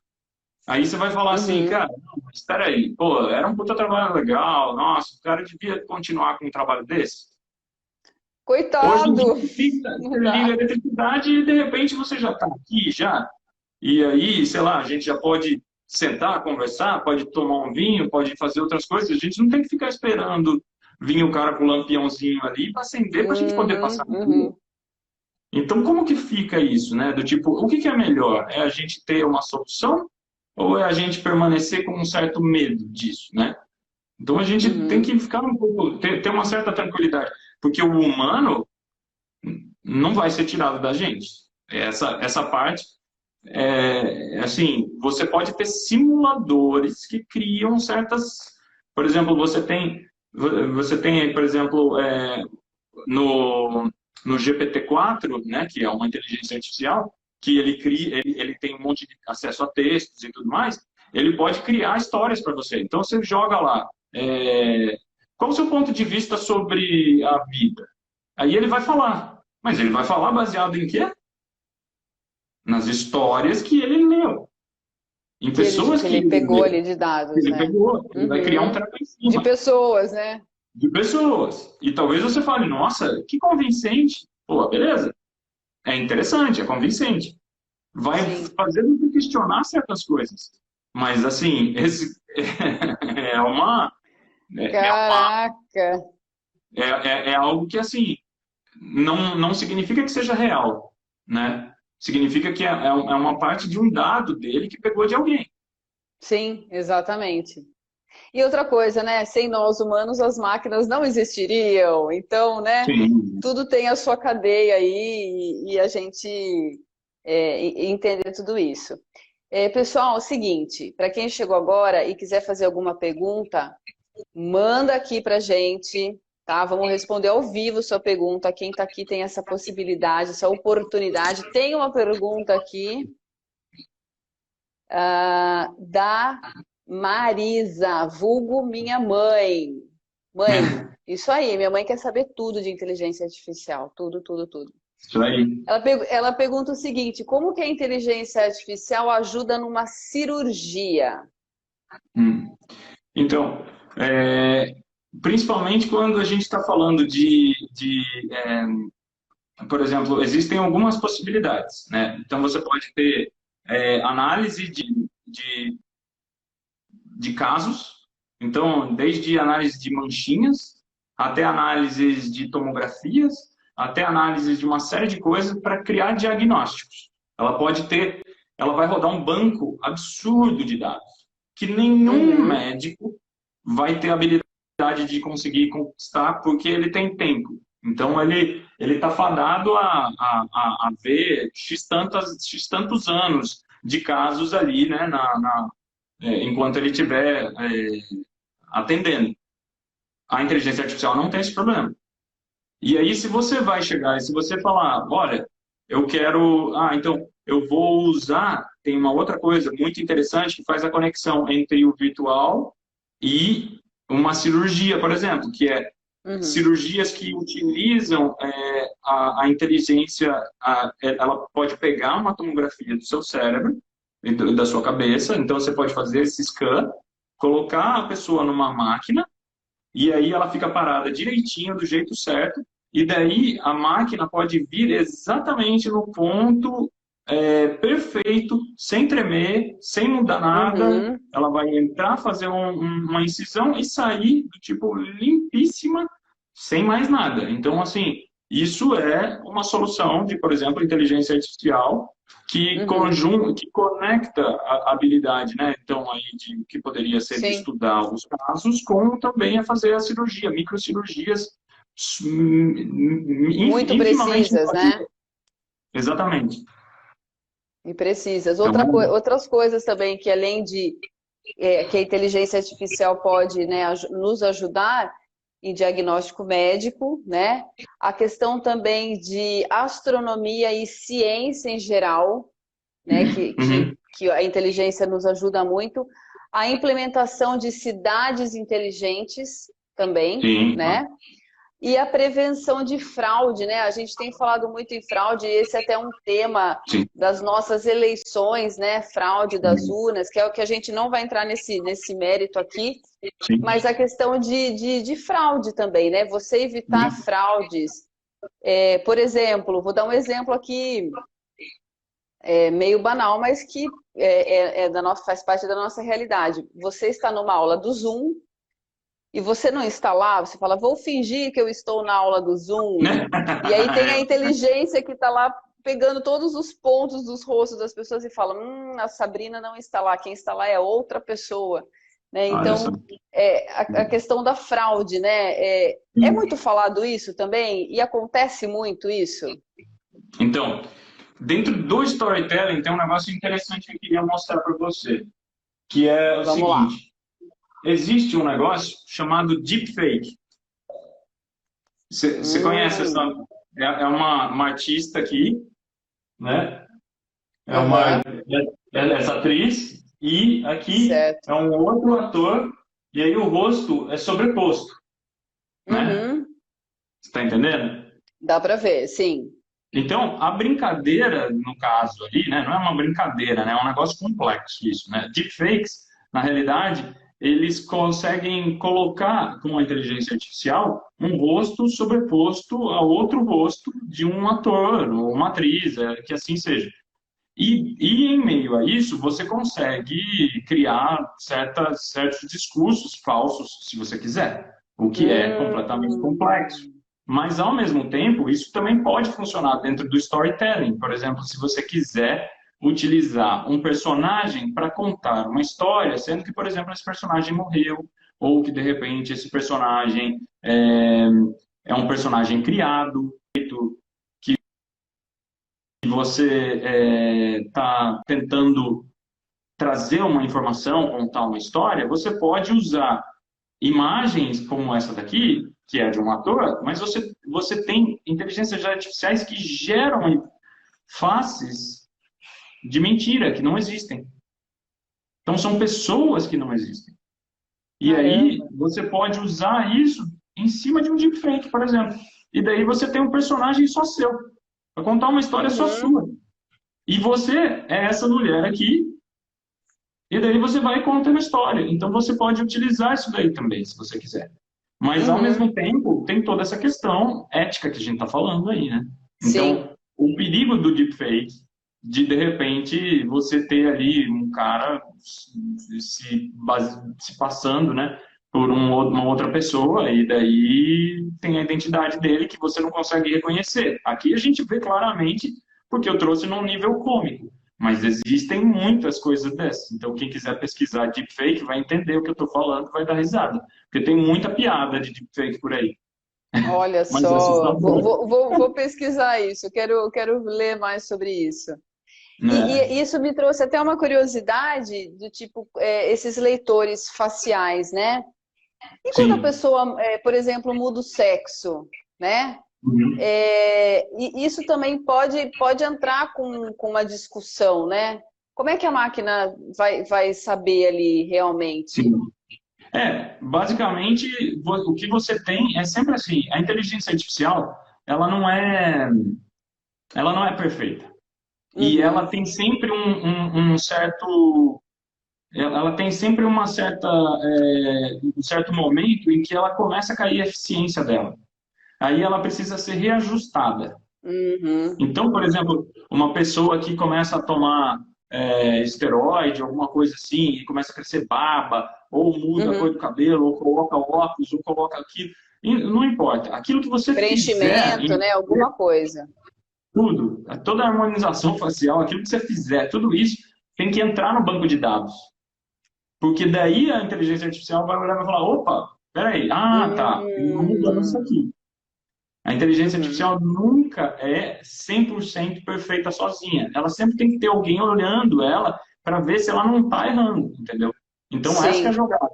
Aí você vai falar assim, Uhum. cara, não, mas espera aí, pô, era um puta trabalho legal, nossa, o cara devia continuar com um trabalho desse. Hoje em dia, Coitado! você Não liga a dá. eletricidade e, de repente, você já está aqui, já. E aí, sei lá, a gente já pode sentar, conversar, pode tomar um vinho, pode fazer outras coisas. A gente não tem que ficar esperando vir o cara com o lampiãozinho ali para acender para a gente poder Uhum. passar na rua. Uhum. Então, como que fica isso, né? Do tipo, o que é melhor? É a gente ter uma solução ou é a gente permanecer com um certo medo disso, né? Então, a gente tem Uhum. que ficar um pouco, ter uma certa tranquilidade, porque o humano não vai ser tirado da gente. Essa parte, assim, você pode ter simuladores que criam certas, por exemplo, você tem, por exemplo, no GPT-4, né, que é uma inteligência artificial, que ele cria, ele tem um monte de acesso a textos e tudo mais, ele pode criar histórias para você. Então você joga lá, qual o seu ponto de vista sobre a vida? Aí ele vai falar, mas ele vai falar baseado em quê? Nas histórias que ele leu, em pessoas Que que ele ele pegou leu, ali de que dados, ele né? pegou, ele vai criar um Uhum. treco em De cima pessoas, né? de pessoas. E talvez você fale, nossa, que convincente. Pô, beleza. É interessante, é convincente. Vai Sim. fazer você questionar certas coisas. Mas, assim, esse é uma, é, Caraca! é algo que, assim, não significa que seja real, né? Significa que é uma parte de um dado dele que pegou de alguém. Sim, exatamente. E outra coisa, né? Sem nós humanos, as máquinas não existiriam. Então, né? Sim. Tudo tem a sua cadeia aí e a gente entender tudo isso. Pessoal, é o seguinte, para quem chegou agora e quiser fazer alguma pergunta, manda aqui pra gente, tá? Vamos responder ao vivo sua pergunta. Quem tá aqui tem essa possibilidade, essa oportunidade. Tem uma pergunta aqui da Marisa, vulgo minha mãe. Mãe, isso aí, minha mãe quer saber tudo de inteligência artificial, tudo, tudo, tudo. Isso aí. Ela pergunta o seguinte: como que a inteligência artificial ajuda numa cirurgia? Hum. Então, é, principalmente quando a gente está falando por exemplo, existem algumas possibilidades, né? Então, você pode ter análise de casos, então, desde análise de manchinhas, até análises de tomografias, até análise de uma série de coisas para criar diagnósticos. Ela vai rodar um banco absurdo de dados, que nenhum Uhum, médico vai ter habilidade de conseguir conquistar, porque ele tem tempo. Então, ele está fadado a ver X tantos anos de casos ali, né, enquanto ele estiver atendendo. A inteligência artificial não tem esse problema. E aí, se você vai chegar e se você falar, olha, eu quero. Ah, então eu vou usar. Tem uma outra coisa muito interessante que faz a conexão entre o virtual e uma cirurgia, por exemplo, que é uhum, cirurgias que utilizam a inteligência. Ela pode pegar uma tomografia do seu cérebro, da sua cabeça, então você pode fazer esse scan, colocar a pessoa numa máquina e aí ela fica parada direitinho, do jeito certo, e daí a máquina pode vir exatamente no ponto perfeito, sem tremer, sem mudar nada. uhum. Ela vai entrar, fazer uma incisão e sair do tipo limpíssima, sem mais nada. Então, assim, isso é uma solução de, por exemplo, inteligência artificial Uhum, que conecta a habilidade, né? Então, aí, que poderia ser de sim, estudar os casos, com também a fazer a cirurgia, microcirurgias muito infinitamente precisas, né? invasivas. Exatamente. E precisas. Então, Outras coisas também que além de que a inteligência artificial pode, né, nos ajudar em diagnóstico médico, né? A questão também de astronomia e ciência em geral, né, uhum, que a inteligência nos ajuda muito. A implementação de cidades inteligentes também, sim, né? E a prevenção de fraude, né? A gente tem falado muito em fraude, e esse é até um tema sim, das nossas eleições, né? Fraude das uhum, urnas, que é o que a gente não vai entrar nesse mérito aqui, sim, mas a questão de fraude também, né? Você evitar uhum, fraudes. Por exemplo, vou dar um exemplo aqui, meio banal, mas que faz parte da nossa realidade. Você está numa aula do Zoom e você não está lá, você fala, vou fingir que eu estou na aula do Zoom. E aí tem a inteligência que está lá pegando todos os pontos dos rostos das pessoas e fala, a Sabrina não está lá, quem está lá é outra pessoa. Né? olha só. Então, a questão da fraude, né? É muito falado isso também? E acontece muito isso? Então, dentro do storytelling tem um negócio interessante que eu queria mostrar para você, que é o Vamos lá. seguinte: existe um negócio chamado deepfake. Você conhece essa? Hum, Uma artista aqui, né? É uma aham, essa atriz e aqui certo. é um outro ator e aí o rosto é sobreposto, né? Uhum, Você está entendendo? dá para ver, sim. Então, a brincadeira, no caso ali, né, não é uma brincadeira, né, é um negócio complexo isso, né? Deepfakes, na realidade, eles conseguem colocar com a inteligência artificial um rosto sobreposto a outro rosto de um ator ou uma atriz, que assim seja. E em meio a isso, você consegue criar certos discursos falsos, se você quiser, o que é completamente complexo. Hum, Mas, ao mesmo tempo, isso também pode funcionar dentro do storytelling. Por exemplo, se você quiser utilizar um personagem para contar uma história, sendo que, por exemplo, esse personagem morreu, ou que, de repente, esse personagem é um personagem criado, que você está tentando trazer uma informação, contar uma história, você pode usar imagens como essa daqui, que é de um ator, mas você tem inteligências artificiais que geram faces de mentira, que não existem. Então, são pessoas que não existem. E aí, caramba. você pode usar isso em cima de um deepfake, por exemplo. E daí você tem um personagem só seu. para contar uma história só sua. E você é essa mulher aqui, e daí você vai contando a história. Então você pode utilizar isso daí também, se você quiser. Mas, ao mesmo tempo, tem toda essa questão ética que a gente está falando aí, né? Sim. Então, o perigo do deepfake, de repente, você ter ali um cara se passando, né, por uma outra pessoa, e daí tem a identidade dele que você não consegue reconhecer. Aqui a gente vê claramente, porque eu trouxe num nível cômico. Mas existem muitas coisas dessas. Então, quem quiser pesquisar deepfake vai entender o que eu estou falando, vai dar risada. Porque tem muita piada de deepfake por aí. Olha Mas é só, assustador. vou pesquisar isso, quero ler mais sobre isso. Né? E isso me trouxe até uma curiosidade do tipo, esses leitores faciais, né? E quando a Sim. pessoa, por exemplo, muda o sexo, né? Uhum. E isso também pode entrar com uma discussão, né? Como é que a máquina vai saber ali realmente? Sim. Basicamente, o que você tem é sempre assim, a inteligência artificial, ela não é, ela não é perfeita. E ela Uhum, tem sempre um certo, ela tem sempre um certo momento em que ela começa a cair a eficiência dela. Aí ela precisa ser reajustada. uhum, Então, por exemplo, uma pessoa que começa a tomar esteroide, alguma coisa assim, e começa a crescer barba, ou muda a cor uhum. do cabelo, ou coloca óculos, ou coloca aquilo, não importa. Aquilo que você fizer Preenchimento, em né? Alguma coisa. tudo, toda a harmonização facial, aquilo que você fizer, tudo isso tem que entrar no banco de dados. Porque daí a inteligência artificial vai olhar e vai falar, opa, peraí, tá, tem uma mudança Hum, aqui. A inteligência uhum. artificial nunca é 100% perfeita sozinha. Ela sempre tem que ter alguém olhando ela para ver se ela não está errando, entendeu? Então, essa que é a Sim. jogada.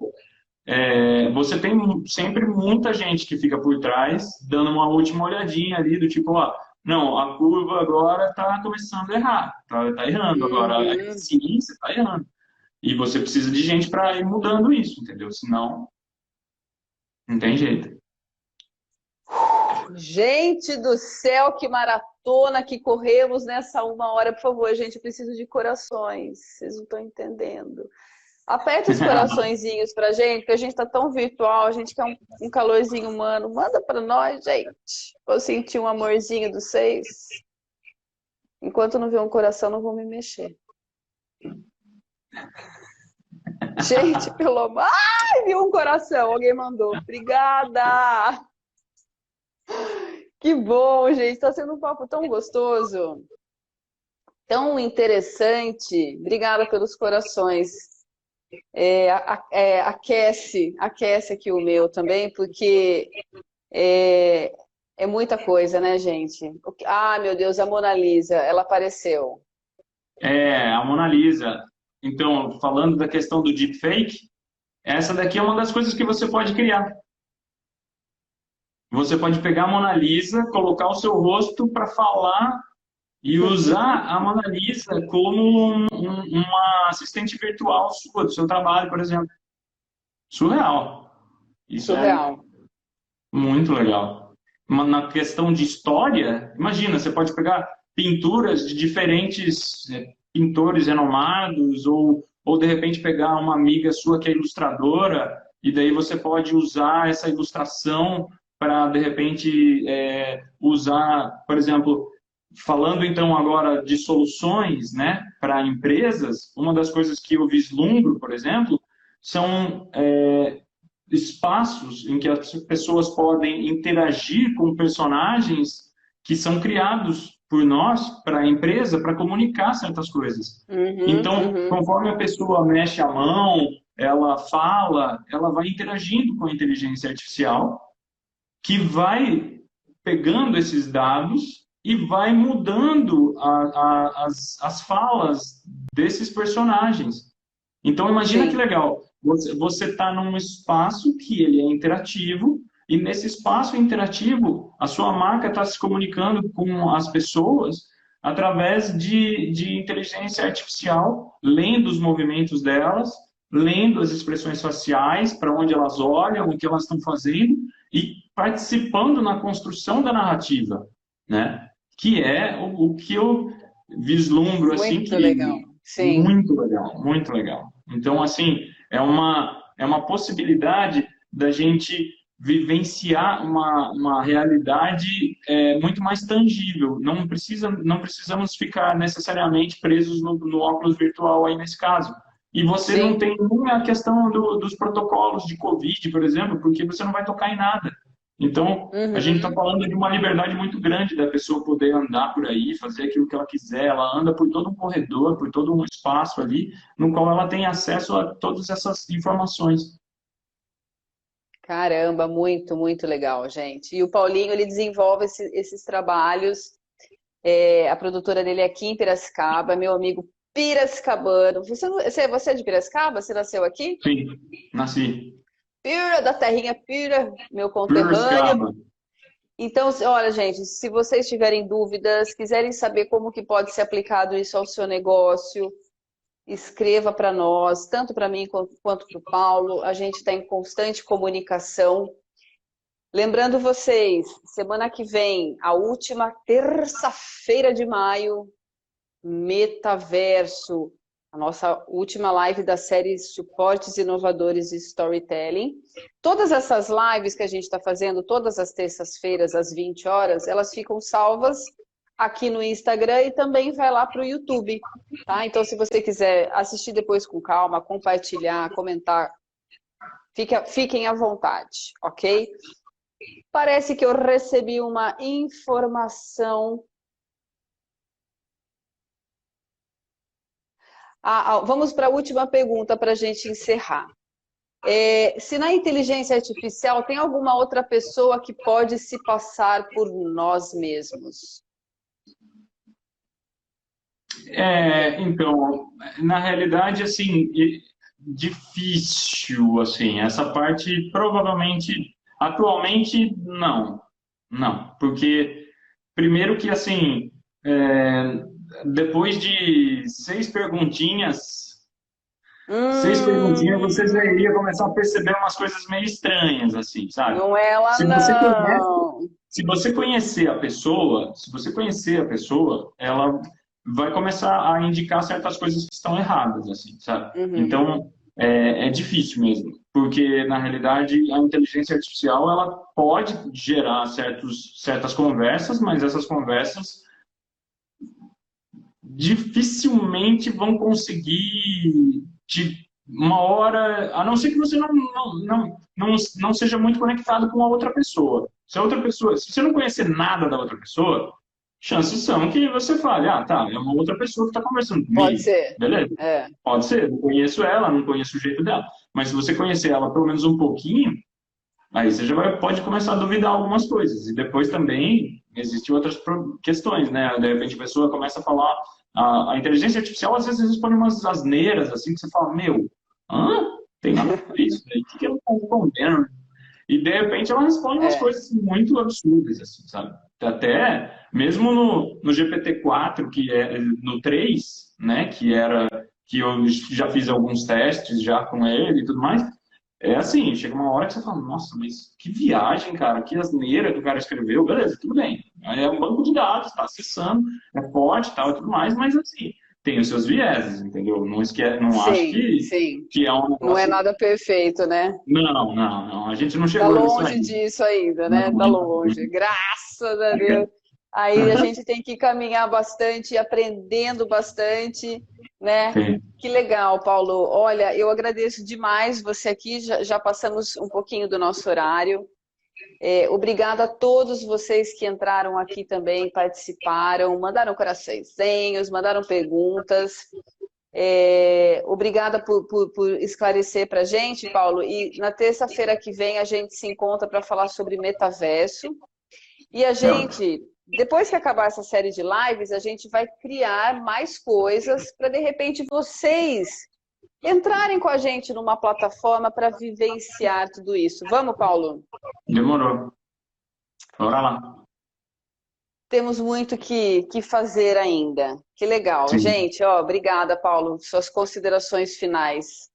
Você tem sempre muita gente que fica por trás, dando uma última olhadinha ali, do tipo, ó, não, a curva agora está começando a errar, tá errando agora, a Uhum. eficiência está errando. E você precisa de gente para ir mudando isso, entendeu? Senão, não tem jeito. Gente do céu, que maratona que corremos nessa 1 hora. Por favor, gente, eu preciso de corações. Vocês não estão entendendo. Aperta os coraçõezinhos pra gente, que a gente tá tão virtual, a gente quer um calorzinho humano. Manda pra nós, gente. Vou sentir um amorzinho dos seis. Enquanto não ver um coração, não vou me mexer. Gente, pelo amor. Ai, viu um coração. Alguém mandou. Obrigada. Que bom, gente. Tá sendo um papo tão gostoso, tão interessante. Obrigada pelos corações. Aquece aqui o meu também, porque é, é muita coisa, né, gente? Meu Deus, a Mona Lisa, ela apareceu. A Mona Lisa. Então, falando da questão do deepfake, essa daqui é uma das coisas que você pode criar. Você pode pegar a Mona Lisa, colocar o seu rosto para falar e usar a Mona Lisa como uma assistente virtual sua, do seu trabalho, por exemplo. Surreal. Isso é Surreal. muito legal. Na questão de história, imagina, você pode pegar pinturas de diferentes pintores renomados, ou de repente pegar uma amiga sua que é ilustradora, e daí você pode usar essa ilustração para, de repente, usar, por exemplo, falando então agora de soluções, né, para empresas, uma das coisas que eu vislumbro, por exemplo, são espaços em que as pessoas podem interagir com personagens que são criados por nós, para a empresa, para comunicar certas coisas. Uhum, Então, uhum. conforme a pessoa mexe a mão, ela fala, ela vai interagindo com a inteligência artificial, que vai pegando esses dados e vai mudando as falas desses personagens. Então, imagina que Sim. legal. Você está num espaço que ele é interativo, e nesse espaço interativo, a sua marca está se comunicando com as pessoas através de inteligência artificial, lendo os movimentos delas, lendo as expressões faciais, para onde elas olham, o que elas estão fazendo, e participando na construção da narrativa, né? que é o que eu vislumbro, assim, Muito que legal. Sim. muito legal, muito legal. Então, assim, é uma possibilidade da gente vivenciar uma realidade muito mais tangível. Não precisamos ficar necessariamente presos no óculos virtual aí nesse caso. E você não Sim. tem nem a questão dos protocolos de Covid, por exemplo, porque você não vai tocar em nada. Então, a gente está Uhum. falando de uma liberdade muito grande da pessoa poder andar por aí, fazer aquilo que ela quiser. Ela anda por todo um corredor, por todo um espaço ali, no qual ela tem acesso a todas essas informações. Caramba, muito, muito legal, gente. E o Paulinho, ele desenvolve esses trabalhos. A produtora dele é aqui em Piracicaba, meu amigo piracicabano. Você é de Piracicaba? Você nasceu aqui? Sim, nasci. Pira, da terrinha Pira, meu conterrâneo. Piracicaba. Então, olha, gente, se vocês tiverem dúvidas, quiserem saber como que pode ser aplicado isso ao seu negócio, escreva para nós, tanto para mim quanto para o Paulo. A gente está em constante comunicação. Lembrando vocês, semana que vem, a última terça-feira de maio, Metaverso, a nossa última live da série Suportes Inovadores e Storytelling. Todas essas lives que a gente está fazendo, todas as terças-feiras, às 20 horas, elas ficam salvas aqui no Instagram e também vai lá para o YouTube, tá? Então, se você quiser assistir depois com calma, compartilhar, comentar, fiquem à vontade, ok? Parece que eu recebi uma informação. Vamos para a última pergunta para a gente encerrar. Se na inteligência artificial tem alguma outra pessoa que pode se passar por nós mesmos? Então, na realidade, assim, difícil, assim, essa parte provavelmente, atualmente, não, não, porque primeiro que, assim, é, depois de seis perguntinhas, você já Hum, iria começar a perceber umas coisas meio estranhas, assim, sabe? não é ela, Se você conhece não. se você conhecer a pessoa, se você conhecer a pessoa, ela vai começar a indicar certas coisas que estão erradas, assim, sabe? Uhum. Então, é difícil mesmo, porque, na realidade, a inteligência artificial, ela pode gerar certas conversas, mas essas conversas dificilmente vão conseguir uma hora, a não ser que você não seja muito conectado com a outra pessoa. Se a outra pessoa, se você não conhecer nada da outra pessoa, chances são que você fale, ah, tá, é uma outra pessoa que está conversando Pode comigo. ser. Beleza? É. Pode ser, não conheço ela, não conheço o jeito dela. Mas se você conhecer ela pelo menos um pouquinho, aí você pode começar a duvidar algumas coisas. E depois também existem outras questões, né? De repente a pessoa começa a falar. A inteligência artificial às vezes responde umas asneiras, assim, que você fala, meu, hã? Tem nada a ver isso, daí. O que ela está respondendo? E de repente ela responde umas É. coisas muito absurdas, assim, sabe? Até mesmo no GPT-4, que é no 3, né? Que eu já fiz alguns testes já com ele e tudo mais. É assim, chega uma hora que você fala, nossa, mas que viagem, cara, que asneira que o cara escreveu, beleza, tudo bem. É um banco de dados, está acessando, é forte e tal e tudo mais, mas assim, tem os seus vieses, entendeu? Não esquece, não acho Sim, sim. que é um Não é negócio. nada perfeito, né? Não, a gente não Tá chegou nisso longe ainda. disso ainda, né? Não, Tá ainda longe. Graças a Deus. Aí a gente tem que caminhar bastante, aprendendo bastante, né? tem. Que legal, Paulo. Olha, eu agradeço demais você aqui. Já passamos um pouquinho do nosso horário. Obrigada a todos vocês que entraram aqui também, participaram, mandaram coraçõezinhos, mandaram perguntas. Obrigada por esclarecer para a gente, Paulo. E na terça-feira que vem a gente se encontra para falar sobre metaverso. E a gente, depois que acabar essa série de lives, a gente vai criar mais coisas para, de repente, vocês entrarem com a gente numa plataforma para vivenciar tudo isso. Vamos, Paulo? Demorou. Bora lá. Temos muito que fazer ainda. Que legal. Sim. Gente, ó, obrigada, Paulo. Suas considerações finais.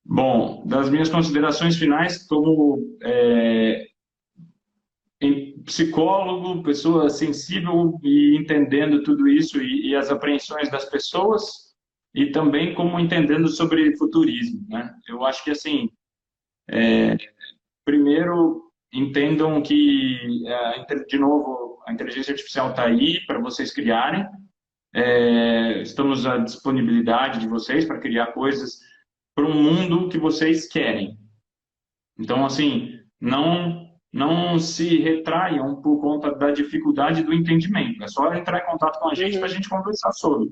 Bom, das minhas considerações finais, como psicólogo, pessoa sensível e entendendo tudo isso e as apreensões das pessoas, e também como entendendo sobre futurismo, né? Eu acho que, assim, primeiro, entendam que, de novo, a inteligência artificial está aí para vocês criarem. Estamos à disponibilidade de vocês para criar coisas para um mundo que vocês querem. Então, assim, não se retraiam por conta da dificuldade do entendimento. É só entrar em contato com a gente para a gente conversar sobre.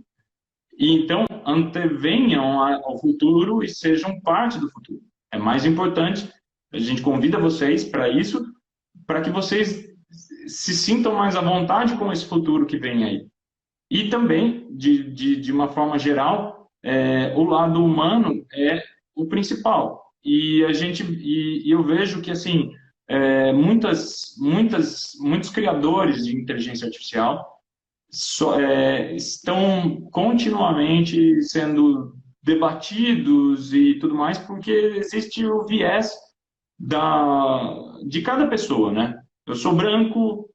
E então, antevenham ao futuro e sejam parte do futuro. É mais importante, a gente convida vocês para isso, para que vocês se sintam mais à vontade com esse futuro que vem aí. E também, de uma forma geral, o lado humano é o principal. E eu vejo que, assim, muitos criadores de inteligência artificial estão continuamente sendo debatidos e tudo mais, porque existe o viés de cada pessoa, né? Eu sou branco,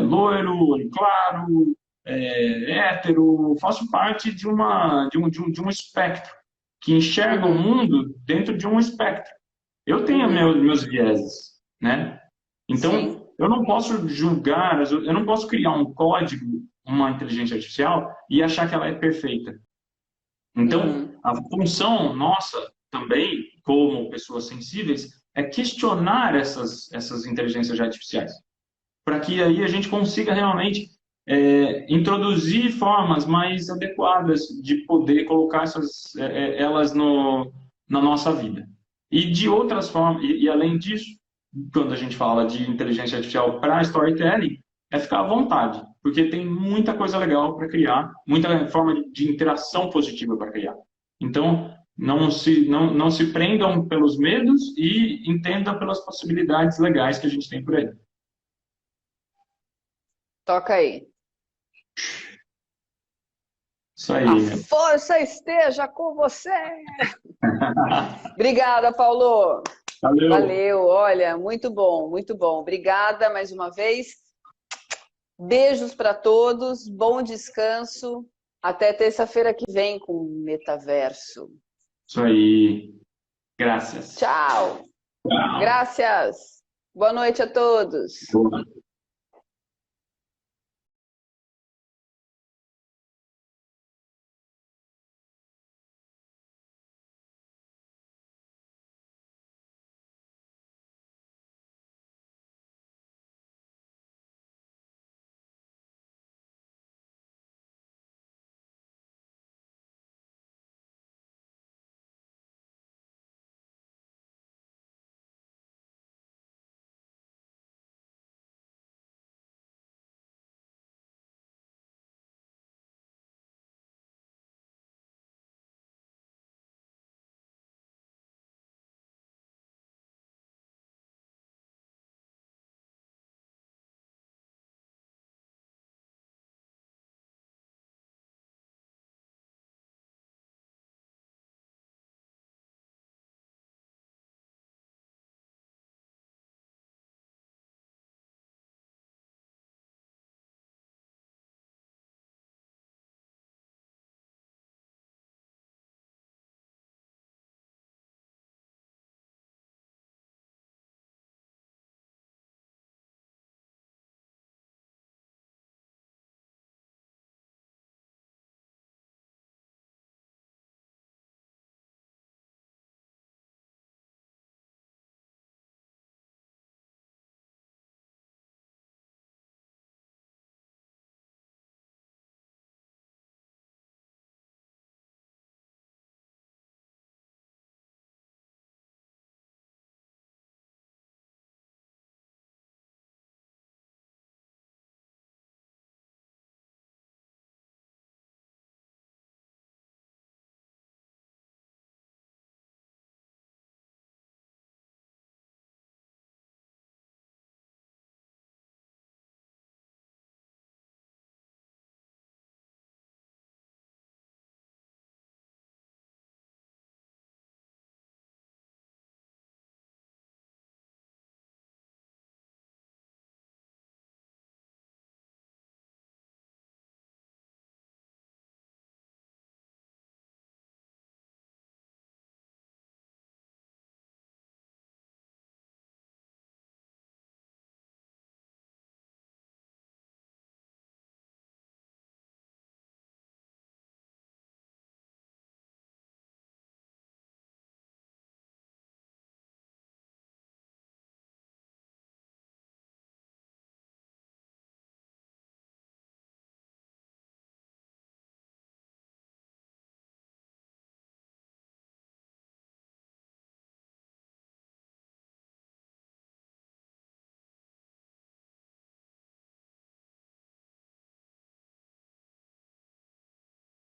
loiro, olho claro, hétero, faço parte de um espectro, que enxerga o mundo dentro de um espectro. Eu tenho meus vieses, né? Então, Sim. eu não posso julgar, eu não posso criar um código, uma inteligência artificial, e achar que ela é perfeita. Então, a função nossa também, como pessoas sensíveis, é questionar essas inteligências artificiais, para que aí a gente consiga realmente introduzir formas mais adequadas de poder colocar elas na nossa vida. E de outras formas, e além disso, quando a gente fala de inteligência artificial para storytelling, é ficar à vontade, porque tem muita coisa legal para criar, muita forma de interação positiva para criar. Então, não se prendam pelos medos e entendam pelas possibilidades legais que a gente tem por aí. Toca aí. Isso aí. A força esteja com você! Obrigada, Paulo. Valeu. Valeu, olha, muito bom, muito bom. Obrigada mais uma vez. Beijos para todos, bom descanso. Até terça-feira que vem com o Metaverso. Isso aí. Graças. Tchau. Tchau. Graças. Boa noite a todos. Boa.